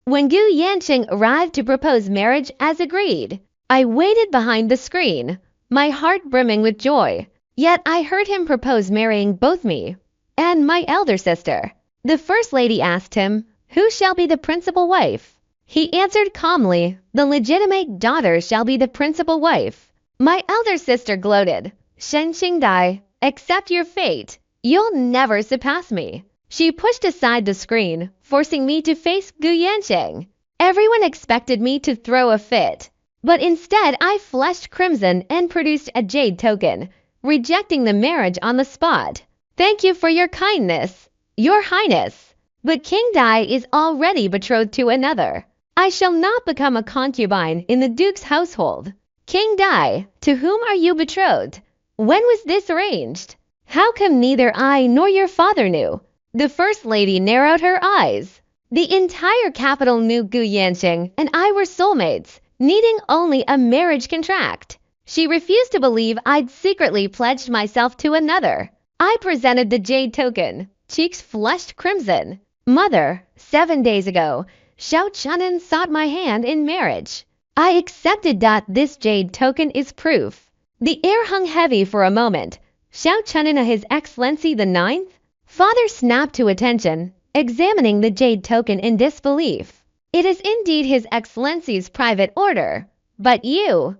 When Gu Yansheng arrived to propose marriage as agreed, I waited behind the screen, my heart brimming with joy. Yet I heard him propose marrying both me and my elder sister. The first lady asked him, "Who shall be the principal wife?" He answered calmly, "The legitimate daughter shall be the principal wife." My elder sister gloated, "Yansheng Dai, accept your fate. You'll never surpass me." She pushed aside the screen, forcing me to face Gu Yansheng. Everyone expected me to throw a fit, but instead I flushed crimson and produced a jade token, rejecting the marriage on the spot. "Thank you for your kindness, Your Highness, but King Dai is already betrothed to another. I shall not become a concubine in the Duke's household." "King Dai, to whom are you betrothed? When was this arranged? How come neither I nor your father knew?" The first lady narrowed her eyes. The entire capital knew Gu Yansheng and I were soulmates, needing only a marriage contract. She refused to believe I'd secretly pledged myself to another. I presented the jade token, cheeks flushed crimson. "Mother, 7 days ago, Xiao Chunan sought my hand in marriage. I accepted. This jade token is proof." The air hung heavy for a moment. "Xiao Chunan, His Excellency the Ninth?" Father snapped to attention, examining the jade token in disbelief. "It is indeed His Excellency's private order. But you.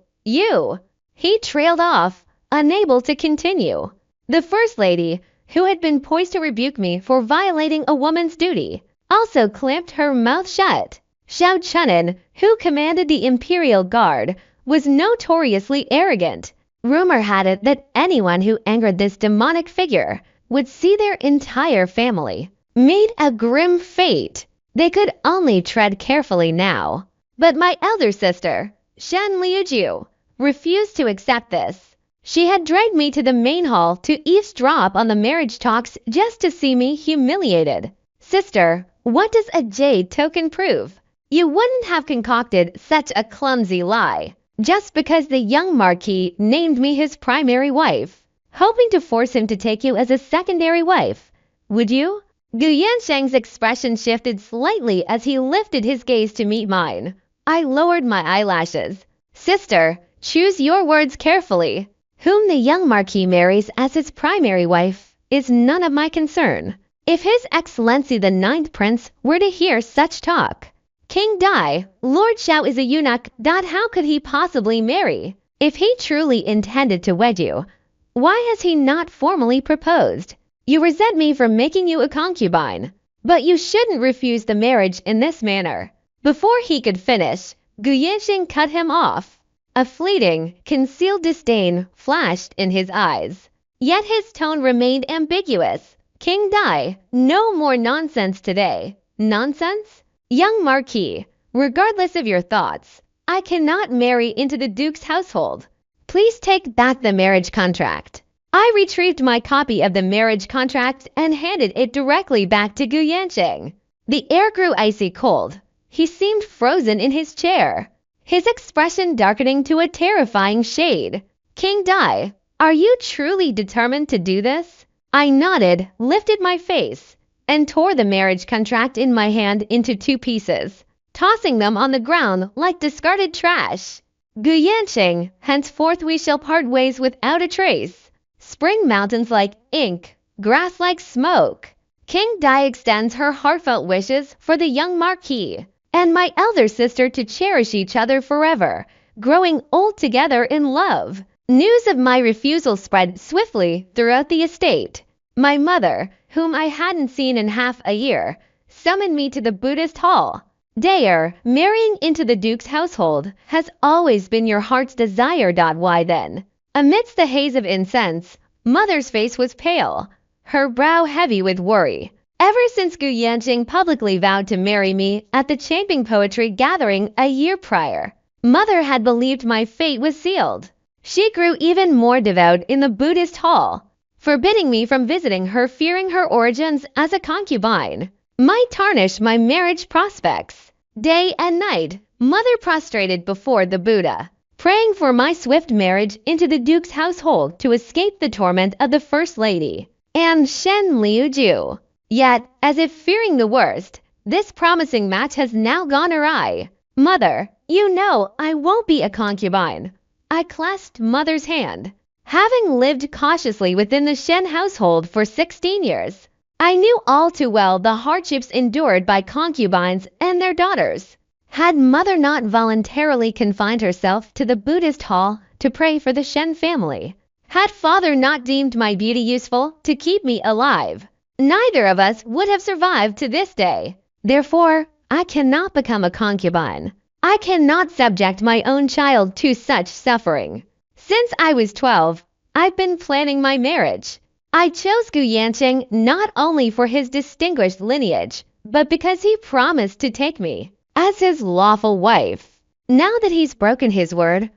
He trailed off, unable to continue. The first lady, who had been poised to rebuke me for violating a woman's duty, also clamped her mouth shut. Xiao Chunan, who commanded the Imperial Guard, was notoriously arrogant. Rumor had it that anyone who angered this demonic figure would see their entire family meet a grim fate. They could only tread carefully now. But my elder sister, Shen Liuju, refused to accept this. She had dragged me to the main hall to eavesdrop on the marriage talks just to see me humiliated. "Sister, what does a jade token prove? You wouldn't have concocted such a clumsy lie just because the young Marquis named me his primary wife, hoping to force him to take you as a secondary wife, would you?" Gu Yansheng's expression shifted slightly as he lifted his gaze to meet mine. I lowered my eyelashes. "Sister, choose your words carefully. Whom the young Marquis marries as his primary wife is none of my concern. If His Excellency the Ninth Prince were to hear such talk, King Dai, Lord Xiao is a eunuch. How could he possibly marry? If he truly intended to wed you, why has he not formally proposed? You resent me for making you a concubine, but you shouldn't refuse the marriage in this manner." Before he could finish, Gu Yansheng cut him off. A fleeting, concealed disdain flashed in his eyes. Yet his tone remained ambiguous. "King Dai, no more nonsense today." "Nonsense? Young Marquis, regardless of your thoughts, I cannot marry into the Duke's household. Please take back the marriage contract." I retrieved my copy of the marriage contract and handed it directly back to Gu Yansheng. The air grew icy cold. He seemed frozen in his chair, his expression darkening to a terrifying shade. "King Dai, are you truly determined to do this?" I nodded, lifted my face, and tore the marriage contract in my hand into 2 pieces, tossing them on the ground like discarded trash. "Gu Yansheng, henceforth we shall part ways without a trace. Spring mountains like ink, grass like smoke." King Dai extends her heartfelt wishes for the young Marquis and my elder sister to cherish each other forever, growing old together in love. News of my refusal spread swiftly throughout the estate. My mother, whom I hadn't seen in half a year, summoned me to the Buddhist hall. "Dayer, marrying into the Duke's household has always been your heart's desire. Why then?" Amidst the haze of incense, Mother's face was pale, her brow heavy with worry. Ever since Gu Yansheng publicly vowed to marry me at the Changping Poetry Gathering a year prior, Mother had believed my fate was sealed. She grew even more devout in the Buddhist hall, forbidding me from visiting her, fearing her origins as a concubine might tarnish my marriage prospects. Day and night, Mother prostrated before the Buddha, praying for my swift marriage into the Duke's household to escape the torment of the First Lady and Shen Liuju. Yet, as if fearing the worst, This promising match has now gone awry. Mother, you know I won't be a concubine. I clasped mother's hand. Having lived cautiously within the Shen household for 16 years, I knew all too well the hardships endured by concubines and their daughters. Had mother not voluntarily confined herself to the Buddhist hall to pray for the Shen family, had father not deemed my beauty useful to keep me alive, neither of us would have survived to this day. Therefore, I cannot become a concubine. I cannot subject my own child to such suffering. Since I was 12, I've been planning my marriage. I chose Yansheng not only for his distinguished lineage, but because he promised to take me as his lawful wife. Now that he's broken his word,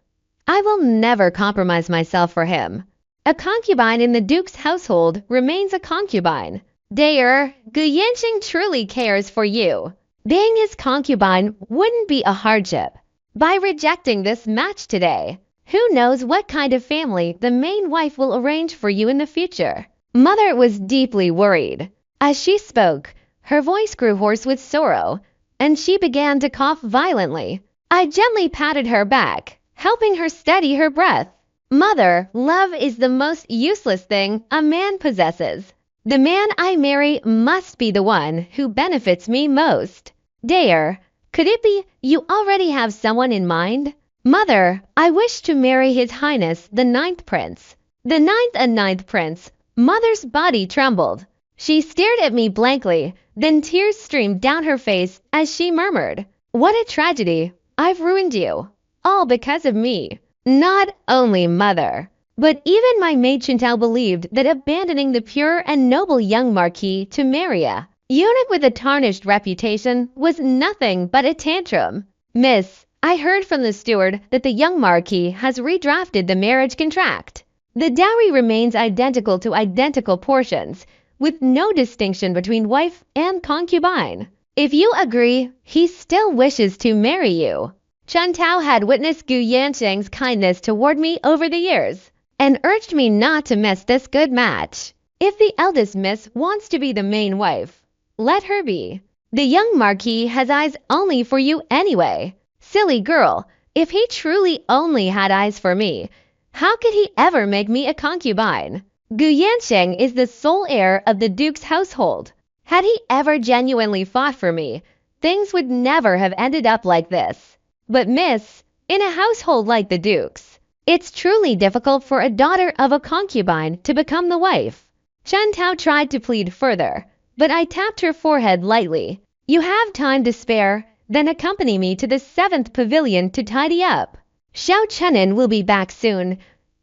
I will never compromise myself for him. A concubine in the Duke's household remains a concubine. Dear, Yansheng truly cares for you. Being his concubine wouldn't be a hardship. By rejecting this match today, who knows what kind of family the main wife will arrange for you in the future? Mother was deeply worried. As she spoke, her voice grew hoarse with sorrow, and she began to cough violently. I gently patted her back, helping her steady her breath. Mother, love is the most useless thing a man possesses. The man I marry must be the one who benefits me most. Dear, could it be you already have someone in mind? Mother, I wish to marry His Highness the Ninth Prince. The ninth prince. Mother's body trembled. She stared at me blankly, then tears streamed down her face as she murmured, "What a tragedy! I've ruined you. All because of me." Not only mother, but even my maid Chantal believed that abandoning the pure and noble young marquis to marry a eunuch with a tarnished reputation was nothing but a tantrum. "Miss, I heard from the steward that the young marquis has redrafted the marriage contract. The dowry remains identical to identical portions, with no distinction between wife and concubine. If you agree, he still wishes to marry you." Chantal had witnessed Yansheng's kindness toward me over the years, and urged me not to miss this good match. If the eldest miss wants to be the main wife, let her be. The young marquis has eyes only for you anyway. Silly girl, if he truly only had eyes for me, how could he ever make me a concubine? Yansheng is the sole heir of the Duke's household. Had he ever genuinely fought for me, things would never have ended up like this. But miss, in a household like the Duke's, it's truly difficult for a daughter of a concubine to become the wife. Chantal tried to plead further, but I tapped her forehead lightly. "You have time to spare, then accompany me to the 7th pavilion to tidy up. Xiao Chenin will be back soon.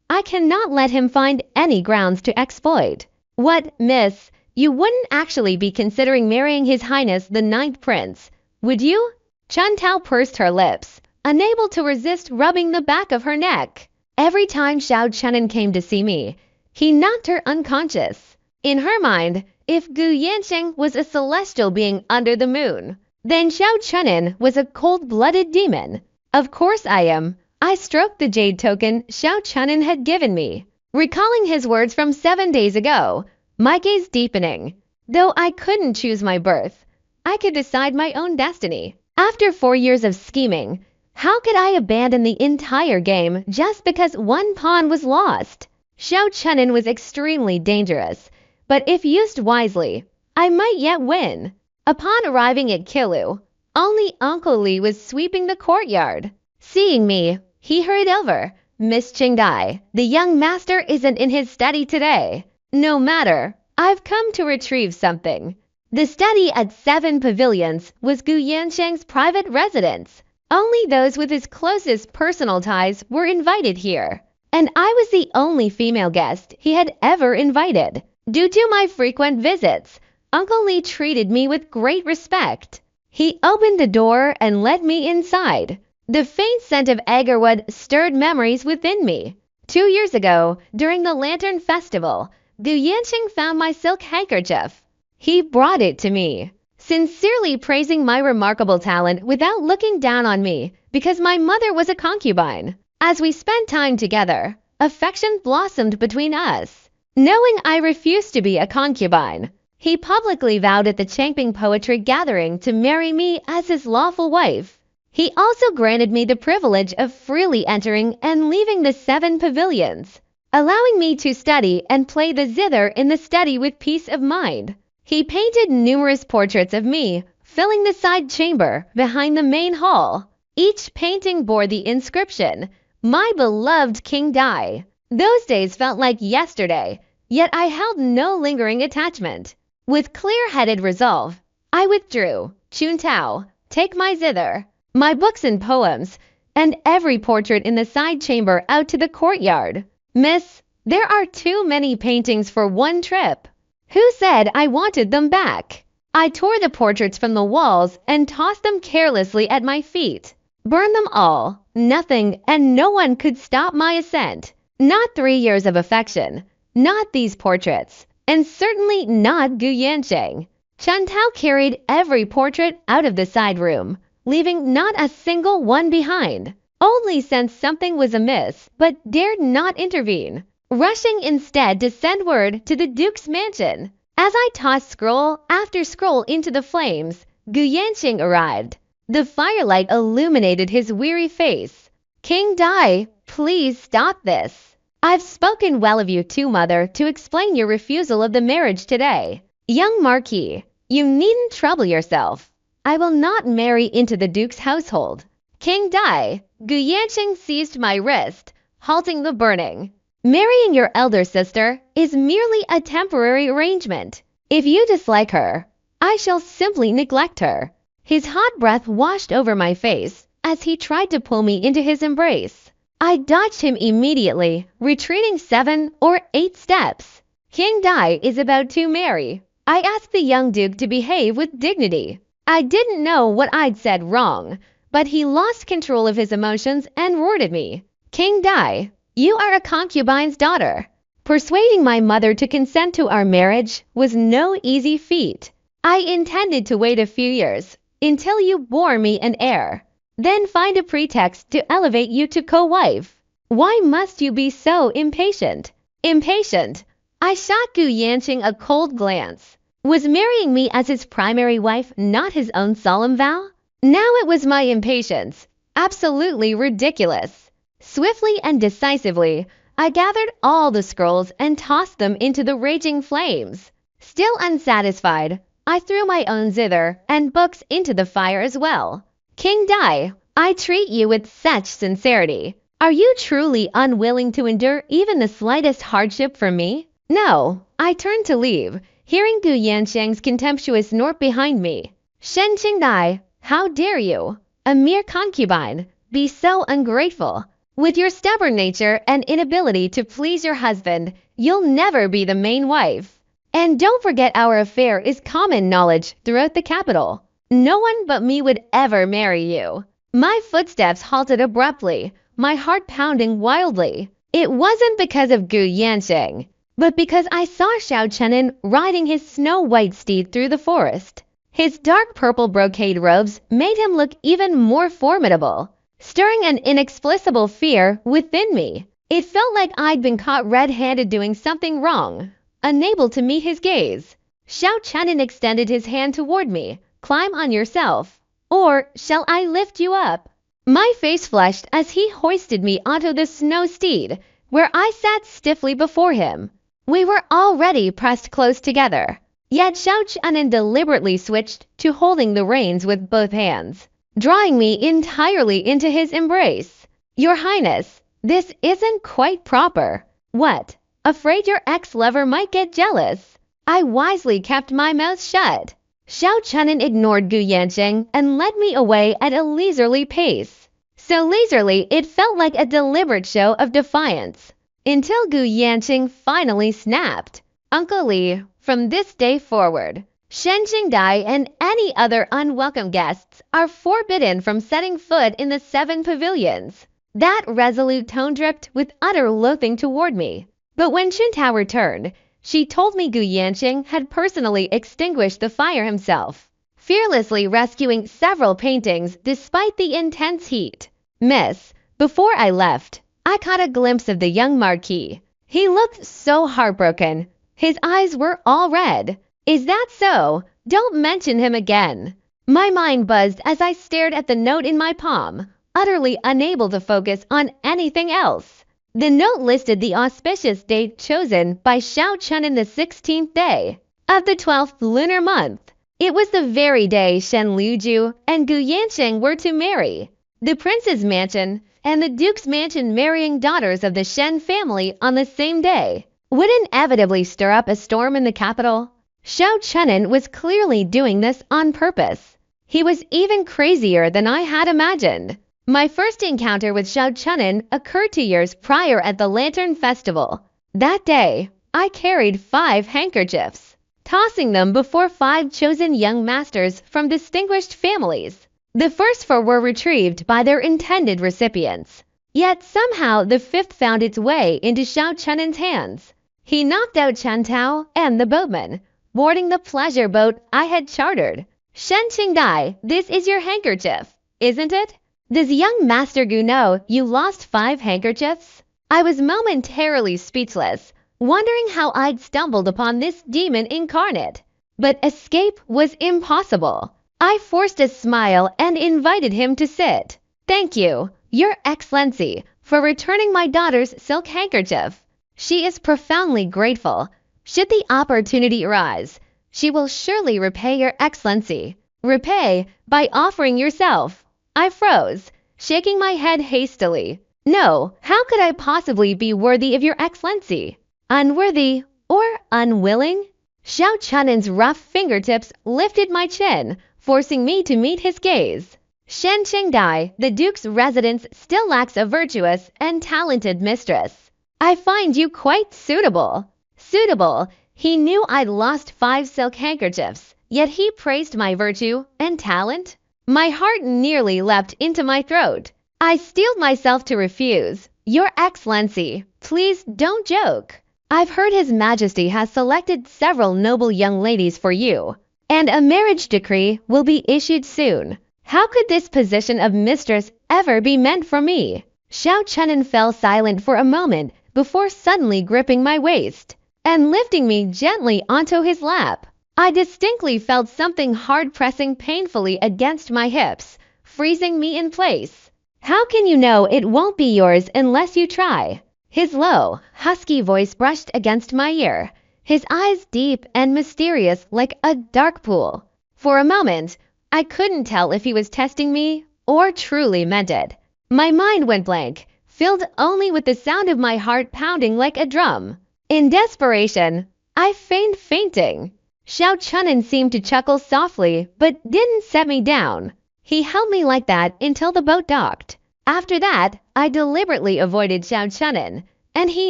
I cannot let him find any grounds to exploit." "What, miss, you wouldn't actually be considering marrying His Highness the Ninth Prince, would you?" Chantal pursed her lips, unable to resist rubbing the back of her neck. Every time Xiao Chenin came to see me, he knocked her unconscious. In her mind, if Yansheng was a celestial being under the moon, then Xiao Chenin was a cold-blooded demon. "Of course I am." I stroked the jade token Xiao Chenin had given me, recalling his words from 7 days ago, my gaze deepening. Though I couldn't choose my birth, I could decide my own destiny. After 4 years of scheming, how could I abandon the entire game just because one pawn was lost? Xiao Chenin was extremely dangerous, but if used wisely, I might yet win. Upon arriving at Kilu, only Uncle Li was sweeping the courtyard. Seeing me, he hurried over. "Miss Qingdai, the young master isn't in his study today." "No matter, I've come to retrieve something." The study at 7 Pavilions was Yansheng's private residence. Only those with his closest personal ties were invited here, and I was the only female guest he had ever invited. Due to my frequent visits, Uncle Li treated me with great respect. He opened the door and led me inside. The faint scent of agarwood stirred memories within me. 2 years ago, during the Lantern Festival, Yansheng found my silk handkerchief. He brought it to me, sincerely praising my remarkable talent without looking down on me because my mother was a concubine. As we spent time together, affection blossomed between us. Knowing I refused to be a concubine, He publicly vowed at the Changping Poetry Gathering to marry me as his lawful wife. He also granted me the privilege of freely entering and leaving the 7 pavilions, allowing me to study and play the zither in the study with peace of mind. He painted numerous portraits of me, filling the side chamber behind the main hall. Each painting bore the inscription, "My beloved King Dai." Those days felt like yesterday, yet I held no lingering attachment. With clear-headed resolve, I withdrew, Chuntao, take my zither, my books and poems, and every portrait in the side chamber out to the courtyard. Miss, there are too many paintings for one trip. Who said I wanted them back? I tore the portraits from the walls and tossed them carelessly at my feet. Burn them all, nothing and no one could stop my ascent. Not 3 years of affection, not these portraits, and certainly not Gu Yansheng. Chuntao carried every portrait out of the side room, leaving not a single one behind. Only sensed something was amiss, but dared not intervene, rushing instead to send word to the Duke's mansion. As I tossed scroll after scroll into the flames, Gu Yansheng arrived. The firelight illuminated his weary face. King Dai, please stop this. I've spoken well of you too, mother, to explain your refusal of the marriage today. Young Marquis, you needn't trouble yourself. I will not marry into the Duke's household. King Dai, Gu Yansheng seized my wrist, halting the burning. Marrying your elder sister is merely a temporary arrangement. If you dislike her, I shall simply neglect her. His hot breath washed over my face as he tried to pull me into his embrace. I dodged him immediately, retreating 7 or 8 steps. King Dai is about to marry. I asked the young duke to behave with dignity. I didn't know what I'd said wrong, but he lost control of his emotions and roared at me. King Dai, you are a concubine's daughter. Persuading my mother to consent to our marriage was no easy feat. I intended to wait a few years, until you bore me an heir. Then find a pretext to elevate you to co-wife. Why must you be so impatient? Impatient? I shot Gu Yansheng a cold glance. Was marrying me as his primary wife not his own solemn vow? Now it was my impatience. Absolutely ridiculous. Swiftly and decisively, I gathered all the scrolls and tossed them into the raging flames. Still unsatisfied, I threw my own zither and books into the fire as well. King Dai, I treat you with such sincerity. Are you truly unwilling to endure even the slightest hardship for me? No, I turned to leave, hearing Gu Yansheng's contemptuous snort behind me. Shen Qingdai, how dare you, a mere concubine, be so ungrateful? With your stubborn nature and inability to please your husband, you'll never be the main wife. And don't forget our affair is common knowledge throughout the capital. No one but me would ever marry you. My footsteps halted abruptly, my heart pounding wildly. It wasn't because of Gu Yansheng, but because I saw Xiao Chenin riding his snow-white steed through the forest. His dark purple brocade robes made him look even more formidable, stirring an inexplicable fear within me. It felt like I'd been caught red-handed doing something wrong, unable to meet his gaze. Xiao Chenin extended his hand toward me. Climb on yourself, or shall I lift you up? My face flushed as he hoisted me onto the snow steed, where I sat stiffly before him. We were already pressed close together, yet Xiao Chenin deliberately switched to holding the reins with both hands, drawing me entirely into his embrace. Your Highness, this isn't quite proper. What? Afraid your ex-lover might get jealous? I wisely kept my mouth shut. Xiao Chenin ignored Gu Yansheng and led me away at a leisurely pace. So leisurely it felt like a deliberate show of defiance, until Gu Yansheng finally snapped. Uncle Li, from this day forward, Shen Qingdai and any other unwelcome guests are forbidden from setting foot in the 7 pavilions. That resolute tone dripped with utter loathing toward me. But when Chuntao returned, she told me Gu Yansheng had personally extinguished the fire himself, fearlessly rescuing several paintings despite the intense heat. Miss, before I left, I caught a glimpse of the young Marquis. He looked so heartbroken. His eyes were all red. Is that so? Don't mention him again. My mind buzzed as I stared at the note in my palm, utterly unable to focus on anything else. The note listed the auspicious date chosen by Xiao Chun in the 16th day of the 12th lunar month. It was the very day Shen Liuju and Gu Yansheng were to marry. The prince's mansion and the duke's mansion marrying daughters of the Shen family on the same day would inevitably stir up a storm in the capital. Xiao Chunin was clearly doing this on purpose. He was even crazier than I had imagined. My first encounter with Xiao Chunin occurred 2 years prior at the Lantern Festival. That day, I carried 5 handkerchiefs, tossing them before 5 chosen young masters from distinguished families. The first 4 were retrieved by their intended recipients. Yet somehow the 5th found its way into Xiao Chunin's hands. He knocked out Chen Tao and the boatman, boarding the pleasure boat I had chartered. Shen Qingdai, this is your handkerchief, isn't it? Does young Master Gu know you lost 5 handkerchiefs? I was momentarily speechless, wondering how I'd stumbled upon this demon incarnate. But escape was impossible. I forced a smile and invited him to sit. Thank you, Your Excellency, for returning my daughter's silk handkerchief. She is profoundly grateful. Should the opportunity arise, she will surely repay Your Excellency. Repay by offering yourself. I froze, shaking my head hastily. No, how could I possibly be worthy of Your Excellency? Unworthy or unwilling? Xiao Chunin's rough fingertips lifted my chin, forcing me to meet his gaze. Shen Qingdai, the Duke's residence, still lacks a virtuous and talented mistress. I find you quite suitable. Suitable. He knew I'd lost 5 silk handkerchiefs, yet he praised my virtue and talent. My heart nearly leapt into my throat. I steeled myself to refuse. Your Excellency, please don't joke. I've heard His Majesty has selected several noble young ladies for you, and a marriage decree will be issued soon. How could this position of mistress ever be meant for me? Xiao Chunin fell silent for a moment before suddenly gripping my waist and lifting me gently onto his lap. I distinctly felt something hard pressing painfully against my hips, freezing me in place. How can you know it won't be yours unless you try? His low, husky voice brushed against my ear, his eyes deep and mysterious like a dark pool. For a moment, I couldn't tell if he was testing me or truly meant it. My mind went blank, filled only with the sound of my heart pounding like a drum. In desperation, I feigned fainting. Xiao Chunin seemed to chuckle softly, but didn't set me down. He held me like that until the boat docked. After that, I deliberately avoided Xiao Chunin, and he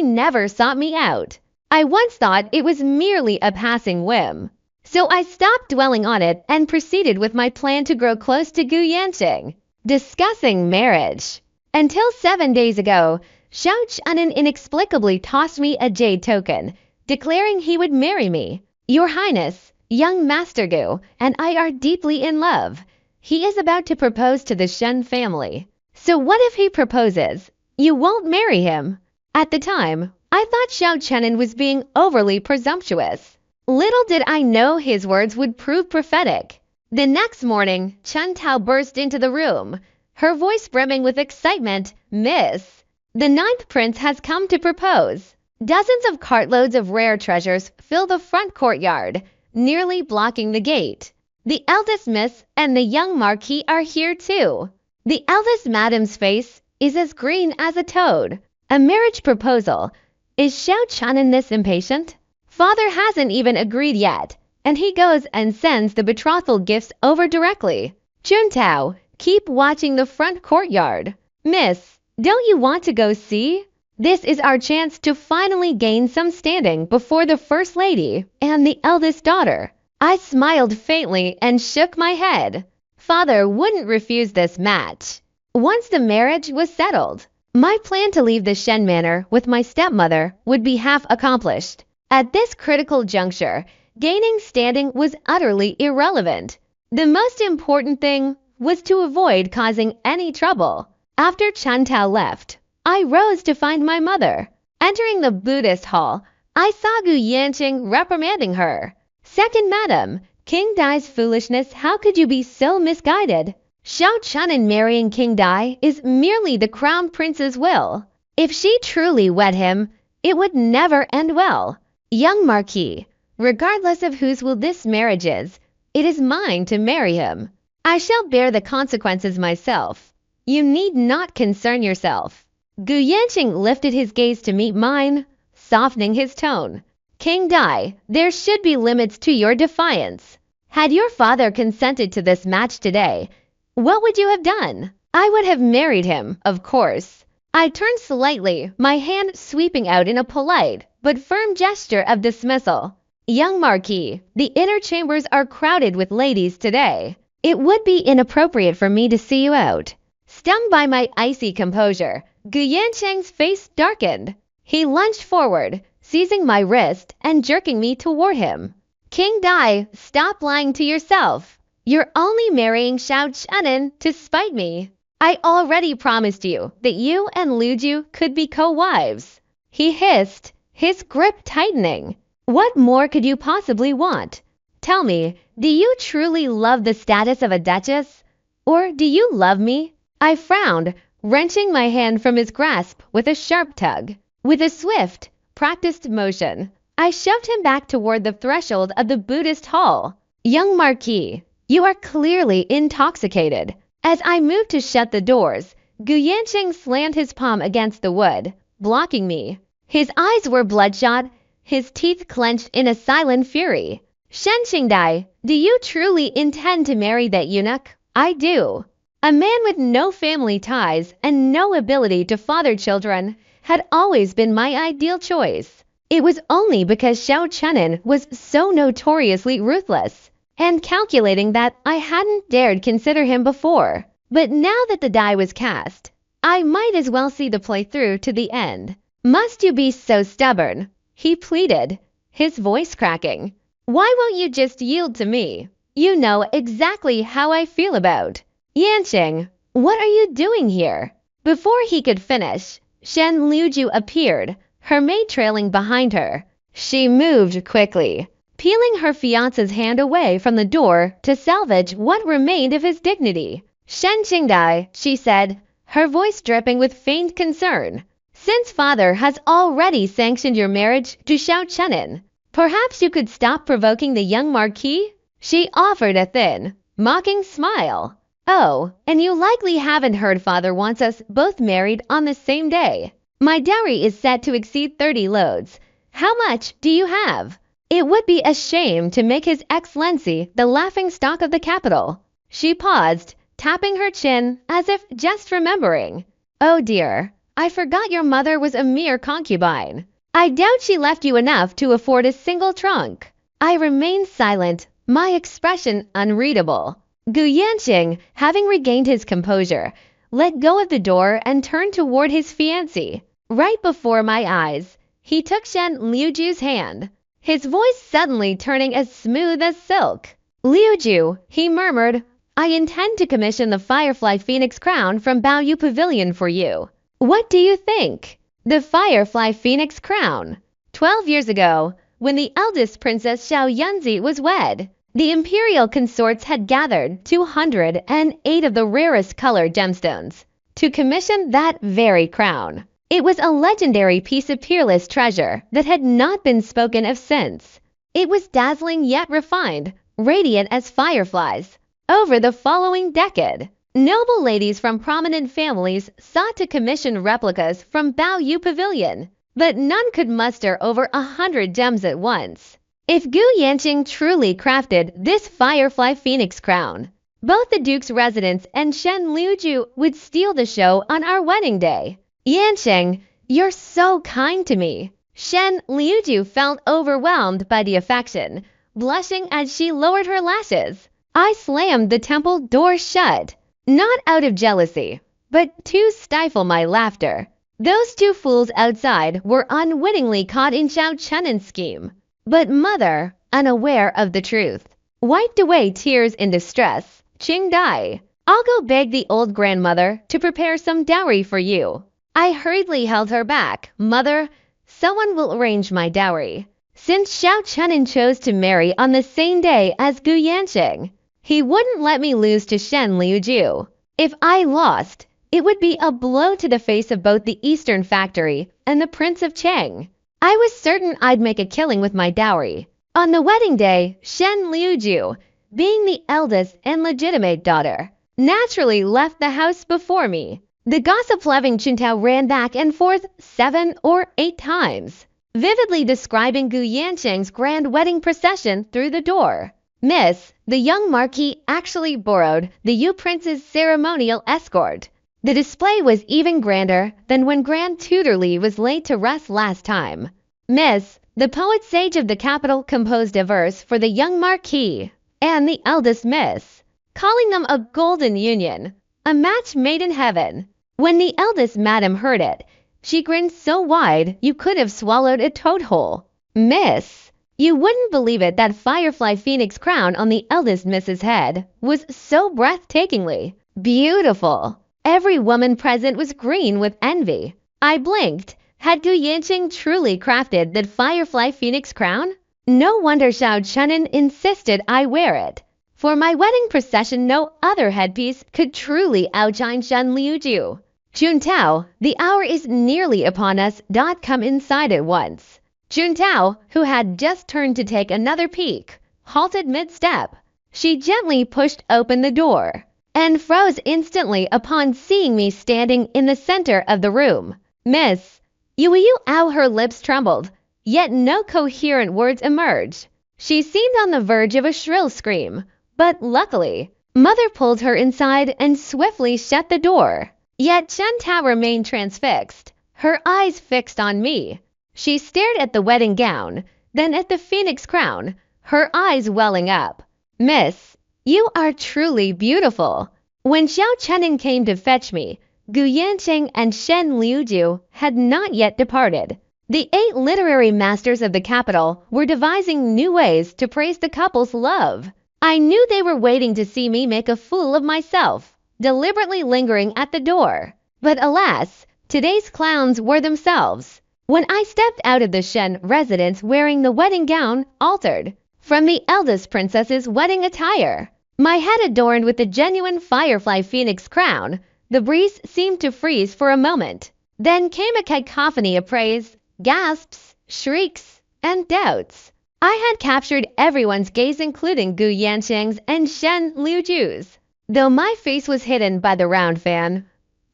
never sought me out. I once thought it was merely a passing whim. So I stopped dwelling on it and proceeded with my plan to grow close to Gu Yansheng, discussing marriage. Until 7 days ago, Xiao Chunin inexplicably tossed me a jade token, declaring he would marry me. Your Highness, young Master Gu and I are deeply in love. He is about to propose to the Shen family. So what if he proposes? You won't marry him. At the time, I thought Xiao Chunin was being overly presumptuous. Little did I know his words would prove prophetic. The next morning, Chen Tao burst into the room, her voice brimming with excitement. Miss, the 9th prince has come to propose. Dozens of cartloads of rare treasures fill the front courtyard, nearly blocking the gate. The eldest miss and the young marquis are here too. The eldest madam's face is as green as a toad. A marriage proposal. Is Xiao Chunin this impatient? Father hasn't even agreed yet, and he goes and sends the betrothal gifts over directly. Chun Tao, keep watching the front courtyard. Miss, don't you want to go see? This is our chance to finally gain some standing before the First Lady and the eldest daughter. I smiled faintly and shook my head. Father wouldn't refuse this match. Once the marriage was settled, my plan to leave the Shen Manor with my stepmother would be half accomplished. At this critical juncture, gaining standing was utterly irrelevant. The most important thing was to avoid causing any trouble. After Chen Tao left, I rose to find my mother. Entering the Buddhist hall, I saw Gu Yansheng reprimanding her. Second madam, King Dai's foolishness, how could you be so misguided? Xiao Chunin marrying King Dai is merely the crown prince's will. If she truly wed him, it would never end well. Young Marquis, regardless of whose will this marriage is, it is mine to marry him. I shall bear the consequences myself. You need not concern yourself. Yansheng lifted his gaze to meet mine, softening his tone. King Dai, there should be limits to your defiance. Had your father consented to this match today, what would you have done? I would have married him, of course. I turned slightly, my hand sweeping out in a polite but firm gesture of dismissal. Young Marquis, the inner chambers are crowded with ladies today. It would be inappropriate for me to see you out. Stung by my icy composure, Yansheng's face darkened. He lunged forward, seizing my wrist and jerking me toward him. King Dai, stop lying to yourself. You're only marrying Xiao Chunin to spite me. I already promised you that you and Liuju could be co-wives. He hissed, his grip tightening. What more could you possibly want? Tell me, do you truly love the status of a duchess? Or do you love me? I frowned, wrenching my hand from his grasp with a sharp tug. With a swift, practiced motion, I shoved him back toward the threshold of the Buddhist hall. Young Marquis, you are clearly intoxicated. As I moved to shut the doors, Yansheng slammed his palm against the wood, blocking me. His eyes were bloodshot, his teeth clenched in a silent fury. Shen Qingdai, do you truly intend to marry that eunuch? I do. A man with no family ties and no ability to father children had always been my ideal choice. It was only because Xiao Chunin was so notoriously ruthless and calculating that I hadn't dared consider him before. But now that the die was cast, I might as well see the play through to the end. Must you be so stubborn? He pleaded, his voice cracking. Why won't you just yield to me? You know exactly how I feel about. Yansheng, what are you doing here? Before he could finish, Shen Liuju appeared, her maid trailing behind her. She moved quickly, peeling her fiancé's hand away from the door to salvage what remained of his dignity. Shen Qingdai, she said, her voice dripping with faint concern. Since father has already sanctioned your marriage to Xiao Chunin, perhaps you could stop provoking the young marquis? She offered a thin, mocking smile. Oh, and you likely haven't heard father wants us both married on the same day. My dowry is set to exceed 30 loads. How much do you have? It would be a shame to make His Excellency the laughingstock of the capital. She paused, tapping her chin as if just remembering. Oh dear, I forgot your mother was a mere concubine. I doubt she left you enough to afford a single trunk. I remained silent, my expression unreadable. Yansheng, having regained his composure, let go of the door and turned toward his fiancée. Right before my eyes, he took Shen Liuju's hand, his voice suddenly turning as smooth as silk. Liuju, he murmured, I intend to commission the Firefly Phoenix crown from Baoyu Pavilion for you. What do you think? The Firefly Phoenix crown. 12 years ago, when the eldest Princess Xiao Yunzi was wed, the imperial consorts had gathered 208 of the rarest colored gemstones to commission that very crown. It was a legendary piece of peerless treasure that had not been spoken of since. It was dazzling yet refined, radiant as fireflies. Over the following decade, noble ladies from prominent families sought to commission replicas from Baoyu Pavilion, but none could muster over 100 gems at once. If Yansheng truly crafted this Firefly Phoenix crown, both the Duke's residence and Shen Liuju would steal the show on our wedding day. Yansheng, you're so kind to me. Shen Liuju felt overwhelmed by the affection, blushing as she lowered her lashes. I slammed the temple door shut, not out of jealousy, but to stifle my laughter. Those two fools outside were unwittingly caught in Xiao Chunin's scheme. But mother, unaware of the truth, wiped away tears in distress. Qingdai, I'll go beg the old grandmother to prepare some dowry for you. I hurriedly held her back. Mother, someone will arrange my dowry. since Xiao Chenin chose to marry on the same day as Gu Yansheng. He wouldn't let me lose to Shen Liuju. If I lost, it would be a blow to the face of both the Eastern Factory and the Prince of Cheng. I was certain I'd make a killing with my dowry. On the wedding day, Shen Liuju, being the eldest and legitimate daughter, naturally left the house before me. The gossip-loving Chuntao ran back and forth 7 or 8 times, vividly describing Gu Yansheng's grand wedding procession through the door. Miss, the young marquis actually borrowed the Yu Prince's ceremonial escort. The display was even grander than when Grand Tutor Li was laid to rest last time. Miss, the poet sage of the capital composed a verse for the young marquis and the eldest miss, calling them a golden union, a match made in heaven. When the eldest madam heard it, she grinned so wide you could have swallowed a toad hole. Miss, you wouldn't believe it that Firefly Phoenix crown on the eldest miss's head was so breathtakingly beautiful. Every woman present was green with envy. I blinked. Had Gu Yansheng truly crafted that Firefly Phoenix crown? No wonder Xiao Chenin insisted I wear it. For my wedding procession, no other headpiece could truly outshine Shen Liuju. Chuntao, the hour is nearly upon us. Come inside at once. Chuntao, who had just turned to take another peek, halted mid-step. She gently pushed open the door and froze instantly upon seeing me standing in the center of the room. Miss, you ow, her lips trembled, yet no coherent words emerged. She seemed on the verge of a shrill scream, but luckily, Mother pulled her inside and swiftly shut the door. Yet Chuntao remained transfixed, her eyes fixed on me. She stared at the wedding gown, then at the phoenix crown, her eyes welling up. Miss, you are truly beautiful. When Xiao Chenin came to fetch me, Gu Yansheng and Shen Liuju had not yet departed. The 8 literary masters of the capital were devising new ways to praise the couple's love. I knew they were waiting to see me make a fool of myself, deliberately lingering at the door. But alas, today's clowns were themselves. When I stepped out of the Shen residence wearing the wedding gown altered from the eldest princess's wedding attire, my head adorned with the genuine Firefly Phoenix crown, the breeze seemed to freeze for a moment. Then came a cacophony of praise, gasps, shrieks, and doubts. I had captured everyone's gaze, including Gu Yansheng's and Shen Liuju's. Though my face was hidden by the round fan,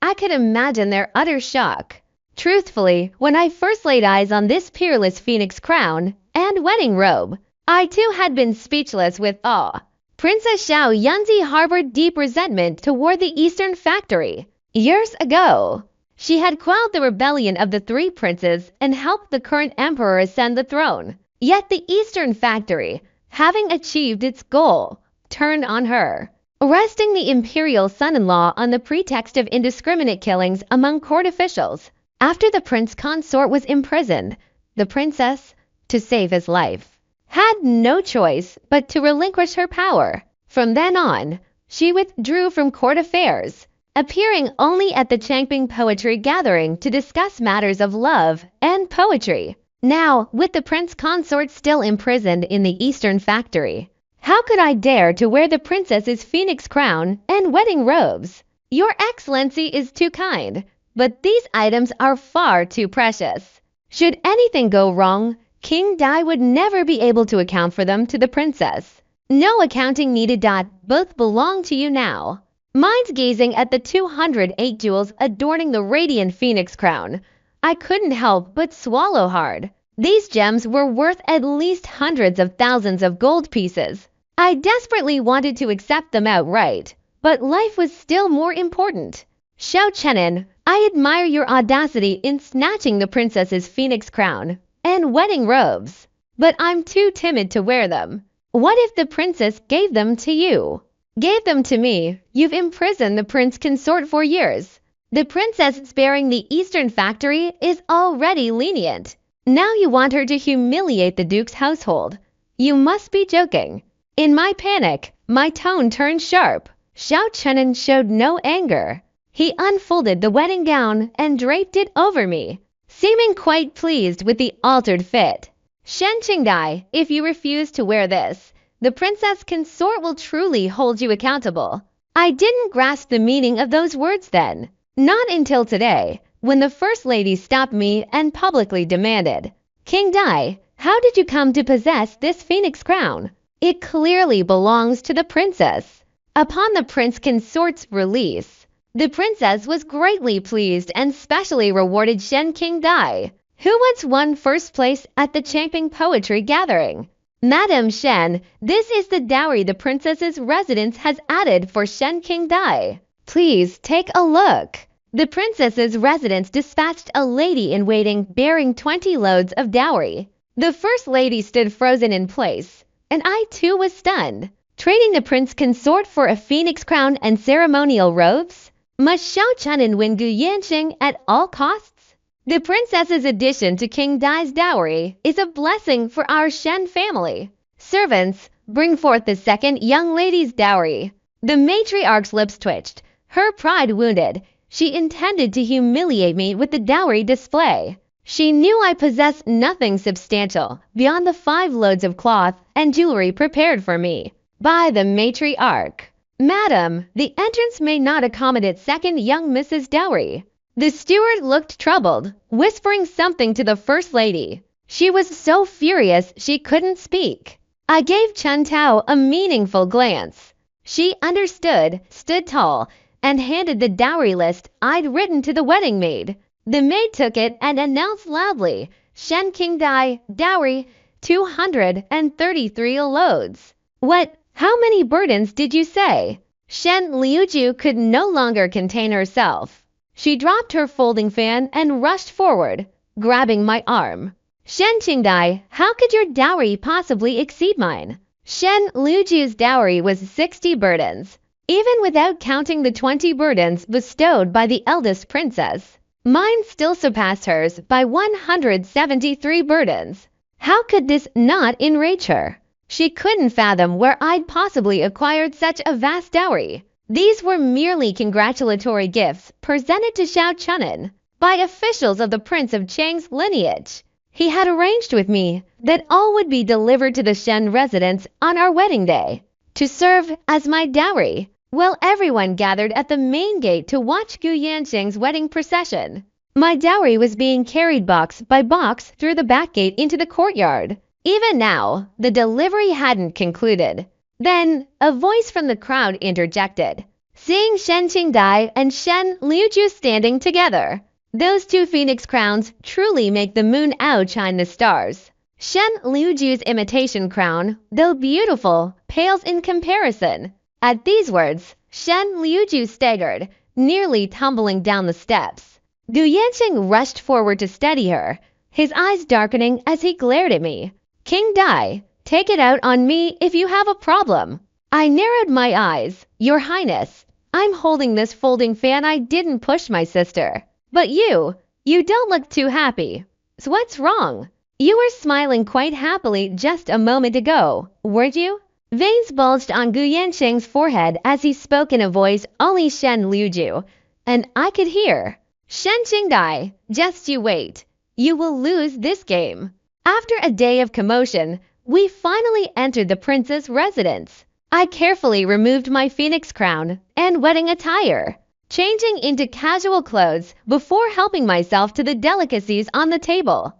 I could imagine their utter shock. Truthfully, when I first laid eyes on this peerless phoenix crown and wedding robe, I too had been speechless with awe. Princess Xiao Yanzi harbored deep resentment toward the Eastern Factory. Years ago, she had quelled the rebellion of the 3 princes and helped the current emperor ascend the throne. Yet the Eastern Factory, having achieved its goal, turned on her, arresting the imperial son-in-law on the pretext of indiscriminate killings among court officials. After the prince consort was imprisoned, the princess, to save his life, had no choice but to relinquish her power. From then on, she withdrew from court affairs, appearing only at the Changping Poetry Gathering to discuss matters of love and poetry. Now, with the prince consort still imprisoned in the Eastern Factory, how could I dare to wear the princess's phoenix crown and wedding robes? Your Excellency is too kind, but these items are far too precious. Should anything go wrong, King Dai would never be able to account for them to the princess. No accounting needed. Both belong to you now. Mind gazing at the 208 jewels adorning the radiant phoenix crown, I couldn't help but swallow hard. These gems were worth at least hundreds of thousands of gold pieces. I desperately wanted to accept them outright, but life was still more important. Xiao Chenin, I admire your audacity in snatching the princess's phoenix crown and wedding robes, but I'm too timid to wear them. What if the princess gave them to you? Gave them to me? You've imprisoned the prince consort for years. The princess sparing the Eastern Factory is already lenient. Now you want her to humiliate the duke's household. You must be joking. In my panic, my tone turned sharp. Xiao Chenin showed no anger. He unfolded the wedding gown and draped it over me, seeming quite pleased with the altered fit. Shen Qingdai, if you refuse to wear this, the princess consort will truly hold you accountable. I didn't grasp the meaning of those words then. Not until today, when the first lady stopped me and publicly demanded, King Dai, how did you come to possess this phoenix crown? It clearly belongs to the princess. Upon the prince consort's release, the princess was greatly pleased and specially rewarded Shen King Dai, who once won first place at the Changping Poetry Gathering. Madam Shen, this is the dowry the princess's residence has added for Shen King Dai. Please take a look. The princess's residence dispatched a lady-in-waiting bearing 20 loads of dowry. The first lady stood frozen in place, and I too was stunned. Trading the prince consort for a phoenix crown and ceremonial robes? Must Xiao Chunin win Gu Yansheng at all costs? The princess's addition to King Dai's dowry is a blessing for our Shen family. Servants, bring forth the second young lady's dowry. The matriarch's lips twitched, her pride wounded. She intended to humiliate me with the dowry display. She knew I possessed nothing substantial beyond the 5 loads of cloth and jewelry prepared for me by the matriarch. Madam, the entrance may not accommodate second young Mrs. Dowry. The steward looked troubled, whispering something to the first lady. She was so furious she couldn't speak. I gave Chen Tao a meaningful glance. She understood, stood tall, and handed the dowry list I'd written to the wedding maid. The maid took it and announced loudly, Shen King Dai, dowry, 233 loads. What? How many burdens did you say? Shen Liuju could no longer contain herself. She dropped her folding fan and rushed forward, grabbing my arm. Shen Qingdai, how could your dowry possibly exceed mine? Shen Liuju's dowry was 60 burdens. Even without counting the 20 burdens bestowed by the eldest princess, mine still surpassed hers by 173 burdens. How could this not enrage her? She couldn't fathom where I'd possibly acquired such a vast dowry. These were merely congratulatory gifts presented to Xiao Chunin by officials of the Prince of Chang's lineage. He had arranged with me that all would be delivered to the Shen residence on our wedding day, to serve as my dowry, while everyone gathered at the main gate to watch Gu Yansheng's wedding procession. My dowry was being carried box by box through the back gate into the courtyard. Even now, the delivery hadn't concluded. Then, a voice from the crowd interjected, seeing Shen Qingdai and Shen Liuju standing together. Those 2 phoenix crowns truly make the moon outshine the stars. Shen Liuju's imitation crown, though beautiful, pales in comparison. At these words, Shen Liuju staggered, nearly tumbling down the steps. Gu Yansheng rushed forward to steady her, his eyes darkening as he glared at me. King Dai, take it out on me if you have a problem. I narrowed my eyes. Your Highness, I'm holding this folding fan. I didn't push my sister. But you don't look too happy. So what's wrong? You were smiling quite happily just a moment ago, weren't you? Veins bulged on Gu Yansheng's forehead as he spoke in a voice only Shen Liuju, and I could hear. Shen Qingdai, just you wait. You will lose this game. After a day of commotion, we finally entered the prince's residence. I carefully removed my phoenix crown and wedding attire, changing into casual clothes before helping myself to the delicacies on the table.